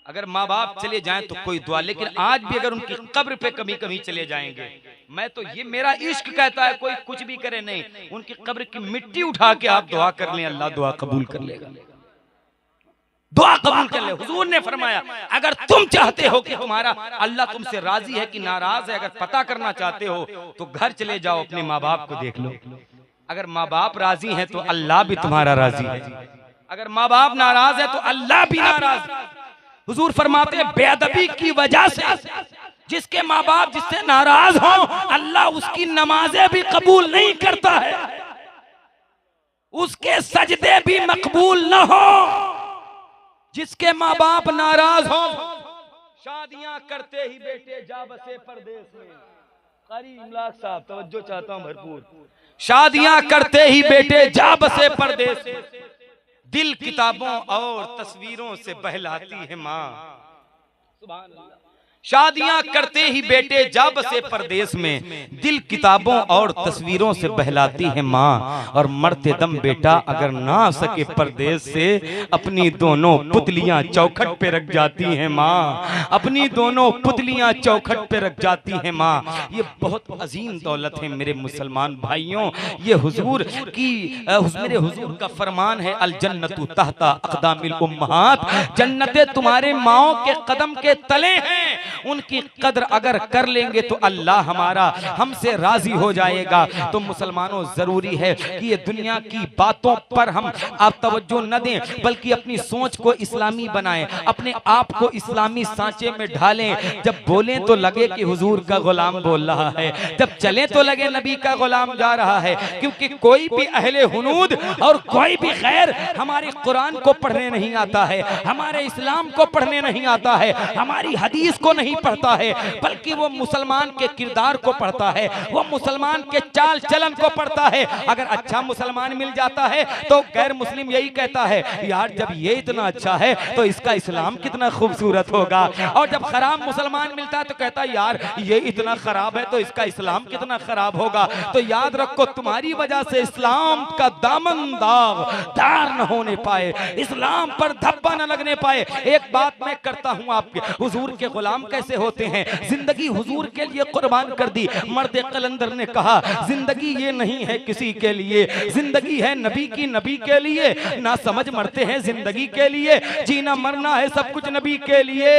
अगर माँ बाप चले जाएं तो कोई दुआ, लेकिन आज भी अगर उनकी कब्र पे कभी कभी चले जाएंगे, मैं तो ये मेरा इश्क कहता है कोई कुछ भी करे नहीं, उनकी कब्र की मिट्टी उठा के आप दुआ कर लें, अल्लाह दुआ कबूल कर लेगा, दुआ कबूल कर ले। हुजूर ने फरमाया अगर तुम चाहते हो कि तुम्हारा अल्लाह तुमसे राजी है कि नाराज है, अगर पता करना चाहते हो तो घर चले जाओ, अपने माँ बाप को देख लो। अगर माँ बाप राजी हैं तो अल्लाह भी तुम्हारा राजी है, अगर माँ बाप नाराज है तो अल्लाह भी नाराज। हुजूर फरमाते हैं बेअदबी की वजह से जिसके माँ बाप जिससे नाराज हो, अल्लाह उसकी नमाजें भी कबूल नहीं करता है, उसके सजदे भी मकबूल न हो। जिसके माँ बाप नाराज हो, शादियां करते ही बेटे जा बसे परदेश में। कारी इमलाक साहब तवज्जो चाहता हूं भरपूर। शादियां करते ही बेटे जा बसे परदेश में, दिल किताबों और तस्वीरों से बहलाती है माँ। सुभान अल्लाह। शादियां करते ही बेटे जा बसे परदेश में, दिल किताबों और तस्वीरों से बहलाती है माँ। और मरते दम बेटा अगर ना आ सके परदेश से, अपनी दोनों पुतलियां चौखट पे रख जाती हैं माँ, अपनी दोनों पुतलियां चौखट पे रख जाती हैं माँ। ये बहुत अजीम दौलत है मेरे मुसलमान भाइयों। ये हुजूर की मेरे हुजूर का फरमान है अल जन्नतु तहता अक़दामिल उम्महात, जन्नतें तुम्हारे माओ के कदम के तले हैं। उनकी कदर अगर कर लेंगे तो अल्लाह हमारा हमसे राजी हो जाएगा। तो मुसलमानों जरूरी है कि ये दुनिया की बातों पर हम आप तवज्जो न दें, बल्कि अपनी सोच को इस्लामी बनाएं, अपने आप को इस्लामी सांचे में ढालें। जब बोलें तो लगे कि हुजूर का गुलाम बोल रहा है, जब चलें तो लगे नबी का गुलाम जा रहा है। क्योंकि कोई भी अहले हुनूद और कोई भी गैर हमारे कुरान को पढ़ने नहीं आता है, हमारे इस्लाम को पढ़ने नहीं आता है, हमारी हदीस को को नहीं पढ़ता है, बल्कि वो मुसलमान के किरदार को पढ़ता है, वो मुसलमान के चाल चलन को पढ़ता है। अगर अच्छा मुसलमान मिल जाता है तो गैर मुस्लिम यही कहता है, यार जब ये इतना अच्छा है तो इसका इस्लाम कितना खूबसूरत होगा। और जब खराब मुसलमान मिलता है तो कहता है, यार ये इतना खराब है तो इसका इस्लाम कितना खराब होगा। तो याद रखो, तुम्हारी वजह से इस्लाम का दामन दार न होने पाए, इस्लाम पर धब्बा न लगने पाए। एक बात मैं करता हूं, आपके हुजूर के गुलाम कैसे होते हैं, जिंदगी हुजूर के लिए कुर्बान कर दी। मर्द कलंदर ने कहा, जिंदगी ये नहीं है किसी के लिए, जिंदगी है नबी की, नबी के लिए। ना समझ मरते हैं जिंदगी के लिए, जीना मरना है सब कुछ नबी के लिए।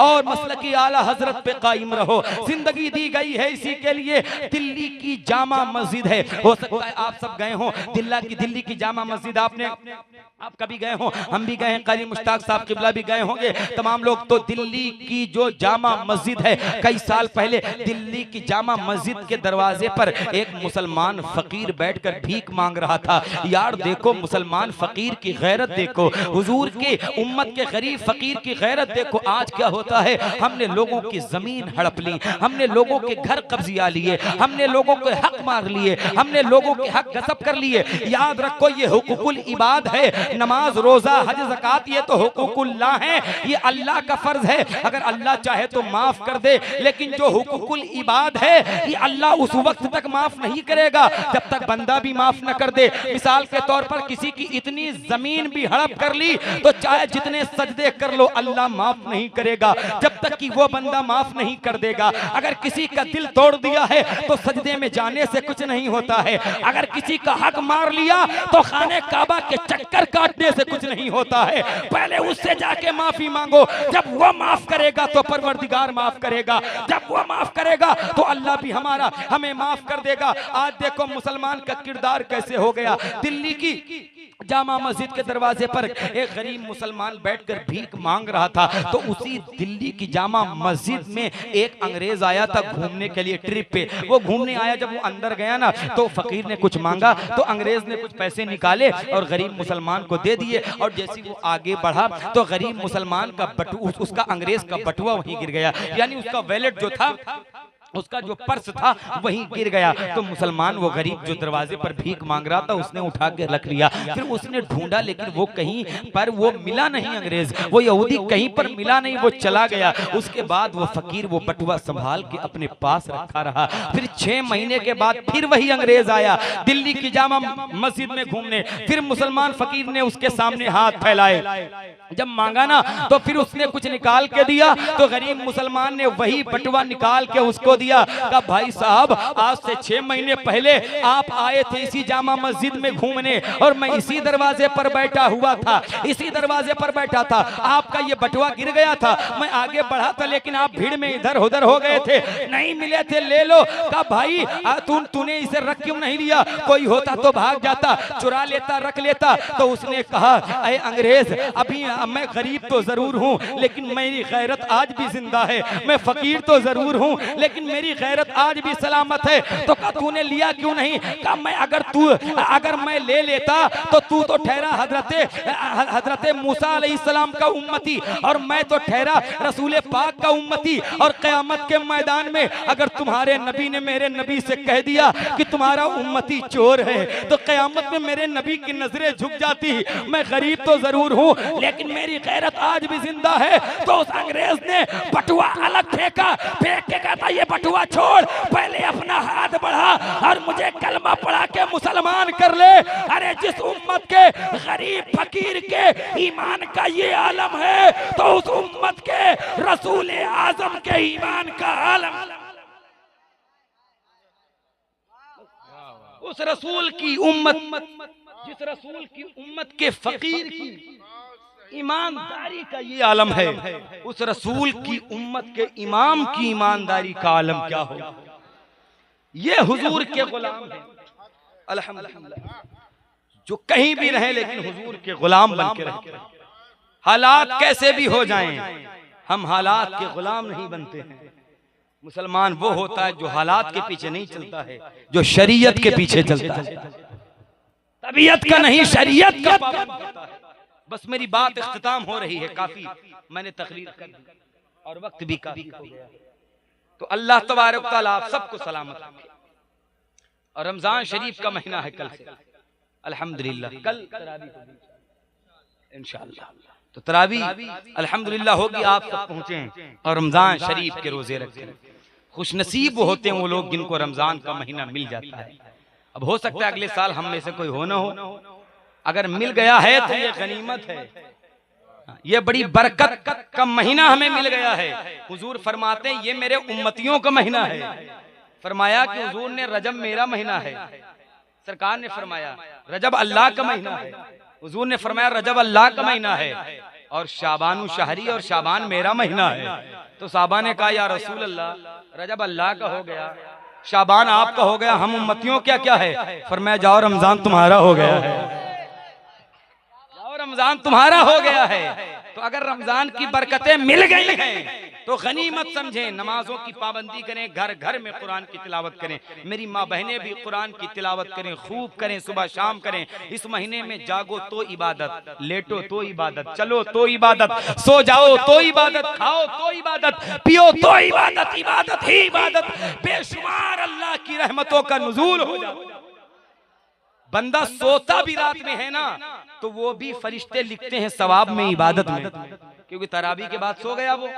और मसलक की आला हजरत पे कायम रहो, जिंदगी दी गई है इसी के लिए। दिल्ली की जामा मस्जिद है, हो सकता है आप सब गए हो दिल्ली की जामा मस्जिद, आप कभी गए हो, हम भी गए हैं, कारी मुश्ताक साहब किबला भी गए होंगे, तमाम लोग। तो दिल्ली की जो जामा मस्जिद है, कई साल पहले दिल्ली की जामा मस्जिद के दरवाजे पर एक मुसलमान फकीर बैठकर भीख मांग रहा था। यार देखो मुसलमान फकीर की गैरत देखो, हुजूर के उम्मत के गरीब फकीर की गैरत देखो। आज क्या होता है, हमने लोगों की जमीन हड़प ली, हमने लोगों के घर कब्जिया लिए, हमने लोगों के हक मार लिए, हमने लोगों के हक गसब कर लिए। याद रखो, ये हुकूकुल इबाद है, नमाज रोजा हज ज़कात ये तो हुकूकुल्लाह है, ये अल्लाह का फर्ज है। अगर अल्लाह चाहे तो माफ कर दे, लेकिन जो हुकूकुल इबाद है ये अल्लाह उस वक्त तक माफ नहीं करेगा जब तक बंदा भी माफ न कर दे। मिसाल के तौर पर किसी की इतनी जमीन भी हड़प कर ली तो चाहे जितने सजदे कर लो अल्लाह माफ नहीं करेगा जब तक कि वो बंदा माफ नहीं कर देगा। अगर किसी का दिल तोड़ दिया है तो सजदे में जाने से कुछ नहीं होता है। अगर किसी का हक मार लिया तो खाने काबा के चक्कर काटने से कुछ नहीं होता है। पहले उससे जाके माफी मांगो, जब वो माफ करेगा तो परवरदिगार माफ करेगा, जब वो माफ करेगा तो अल्लाह भी हमें माफ कर देगा। आज देखो मुसलमान का किरदार कैसे हो गया। दिल्ली की जामा मस्जिद के दरवाजे पर एक गरीब मुसलमान बैठकर भीख मांग रहा था, तो उसी दिल्ली की जामा मस्जिद में एक अंग्रेज आया था घूमने के लिए, ट्रिप पे वो घूमने आया। जब वो अंदर गया ना तो फकीर ने कुछ मांगा तो अंग्रेज ने कुछ पैसे निकाले और गरीब मुसलमान को दे दिए। और जैसे वो आगे बढ़ा तो गरीब मुसलमान का उसका अंग्रेज का बटुआ वहीं गिर गया, यानी उसका वैलेट जो था, उसका जो पर्स था वहीं गिर गया। तो मुसलमान वो गरीब जो दरवाजे पर भीख मांग रहा था उसने उठा के रख लिया। फिर उसने ढूंढा लेकिन वो कहीं पर वो मिला नहीं, अंग्रेज वो यहूदी कहीं पर मिला नहीं, वो चला गया। उसके बाद वो फकीर वो बटुआ संभाल के अपने पास रखा रहा। फिर 6 महीने के बाद फिर वही अंग्रेज आया दिल्ली की जामा मस्जिद में घूमने। फिर मुसलमान फकीर ने उसके सामने हाथ फैलाए, जब मांगा ना तो फिर उसने कुछ निकाल के दिया तो गरीब मुसलमान ने वही बटुआ निकाल के उसको दिया। कहा भाई साहब, आज से 6 महीने पहले आप आए थे इसी जामा मस्जिद में घूमने और मैं इसी दरवाजे पर बैठा हुआ था, इसी दरवाजे पर बैठा था, आपका ये बटुआ गिर गया था। मैं आगे बढ़ा था लेकिन आप भीड़ में इधर उधर हो गए थे, नहीं मिले थे, ले लो। कहा भाई तूने इसे रख क्यों नहीं लिया, कोई होता तो भाग जाता, चुरा लेता, रख लेता। तो उसने कहा, अरे अंग्रेज, अभी मैं गरीब तो जरूर हूँ लेकिन मेरी गैरत आज भी जिंदा है, मैं फकीर तो जरूर हूँ लेकिन मेरी गैरत आज भी सलामत है। तो कहा तूने लिया क्यों नहीं? कहा मैं अगर मैं ले लेता तो तू तो ठहरा हजरत मूसा अलैहिस्सलाम का उम्मती और मैं तो ठहरा रसूल पाक का उम्मती। और क़यामत के मैदान में अगर तुम्हारे नबी ने मेरे नबी से कह दिया कि तुम्हारा उम्मती चोर है तो क़यामत में मेरे नबी की नजरें झुक जाती। मैं गरीब तो जरूर हूँ लेकिन मेरी गैरत आज भी जिंदा है। तो उस अंग्रेज ने बटुआ अलग फेंक के कहता ये बटुआ छोड़, पहले अपना हाथ बढ़ा और मुझे कलमा पढ़ा के मुसलमान कर ले। अरे जिस उम्मत के गरीब फकीर के ईमान का ये आलम है तो उस उम्मत के रसूल आजम के ईमान का आलम, उस रसूल की उम्मत, जिस रसूल की उम्मत के फकीर की ईमानदारी का ये आलम है, उस रसूल की उम्मत के इमाम की ईमानदारी का आलम क्या हो। ये हुजूर के गुलाम हैं अल्हम्दुलिल्लाह, जो कहीं भी रहे लेकिन हुजूर के गुलाम बन के रहे। हालात कैसे भी हो जाएं, हम हालात के गुलाम नहीं बनते हैं। मुसलमान वो होता है जो हालात के पीछे नहीं चलता है, जो शरीयत के पीछे चलता है, तबीयत का नहीं शरीयत का पाबंद होता है। बस मेरी बात इख्तिताम हो रही है, काफी मैंने तकरीर कर दी। और वक्त भी काफी हो गया। तो अल्लाह तबारक तआला आप सबको सलामत रखे। और रमजान शरीफ का महीना है कल से अल्हम्दुलिल्लाह, कल तरावी होगी इंशाअल्लाह। तो तरावी अल्हम्दुलिल्लाह होगी, आप सब पहुंचे हैं और रमजान शरीफ के रोजे रखें। खुशनसीब होते हैं वो लोग जिनको रमजान का महीना मिल जाता है। अब हो सकता है अगले साल हम में से कोई हो ना हो, अगर मिल गया है तो ये गनीमत है, ये बड़ी बरकत का महीना हमें मिल गया है। हुजूर फरमाते हैं ये मेरे उम्मतियों का महीना है। फरमाया कि हुजूर ने रजब मेरा महीना है, सरकार ने फरमाया रजब अल्लाह का महीना है, हुजूर ने फरमाया रजब अल्लाह का महीना है, और शाबानु शहरी और शाबान मेरा महीना है। तो साहबा ने कहा या रसूल अल्लाह रजब अल्लाह का हो गया, शाबान आपका हो गया, हम उम्मतियों क्या क्या है? फरमाया जाओ रमजान तुम्हारा हो गया है, जाओ रमजान तुम्हारा हो गया है। तो अगर रमजान की बरकतें मिल गई हैं तो गनीमत समझें, नमाजों की पाबंदी करें, घर घर में कुरान की तिलावत करें। मेरी माँ बहनें भी कुरान की तिलावत करें, खूब करें, सुबह शाम करें। इस महीने में जागो तो इबादत, लेटो तो इबादत, चलो तो इबादत, सो जाओ तो इबादत, खाओ तो इबादत, पियो तो इबादत, इबादत ही इबादत। बेशुमार अल्लाह की रहमतों का नुज़ूल हो जाता। बंदा सोता भी रात में है ना तो वो भी फरिश्ते लिखते हैं सवाब में, इबादत में, क्योंकि तरावी के बाद सो गया। वो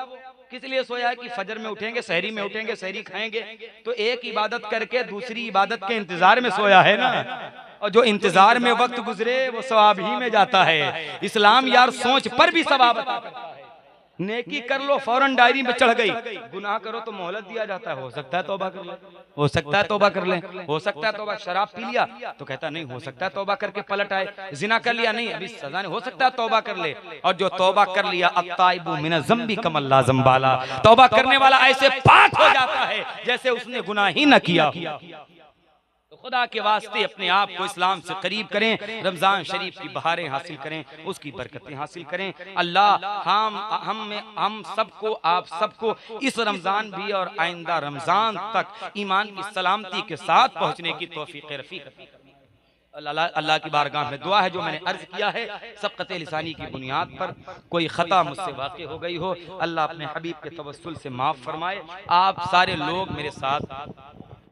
किस लिए सोया है कि फजर में उठेंगे, सहरी में उठेंगे, सहरी खाएंगे, तो एक इबादत करके दूसरी इबादत के इंतजार में सोया है ना। और जो इंतजार में वक्त गुजरे वो सवाब ही में जाता है। इस्लाम यार सोच पर भी सवाब अता करता है। नेकी कर लो फौरन डायरी में चढ़ गई, गुनाह करो तो मोहलत दिया जाता है। हो सकता है तौबा कर ले, हो सकता है तौबा कर ले, हो सकता है तौबा। शराब पी लिया तो कहता नहीं, हो सकता है तौबा करके पलट आए। जिना कर लिया, नहीं अभी सजा नहीं, हो सकता है तौबा कर ले। और जो तौबा कर लिया अत्ताइबु मिन ज़ंबि कमल्ला ज़ंबाला, तौबा करने वाला ऐसे पाक हो जाता है जैसे उसने गुनाह ही न किया। तो खुदा के वास्ते अपने आप को इस्लाम से करीब करें, रमजान शरीफ की बहारें हासिल करें, उसकी बरकतें हासिल करें। अल्लाह हम सबको, आप सबको इस रमजान भी और आइंदा रमजान तक ईमान की सलामती के साथ पहुंचने की तौफीक रफ़ीक। अल्लाह की बारगाह में दुआ है, जो मैंने अर्ज किया है सबक़त लिसानी की बुनियाद पर कोई खता मुझसे वाक़ई हो गई हो, अल्लाह अपने हबीब के तवस्सुल से माफ़ फरमाए। आप सारे लोग मेरे साथ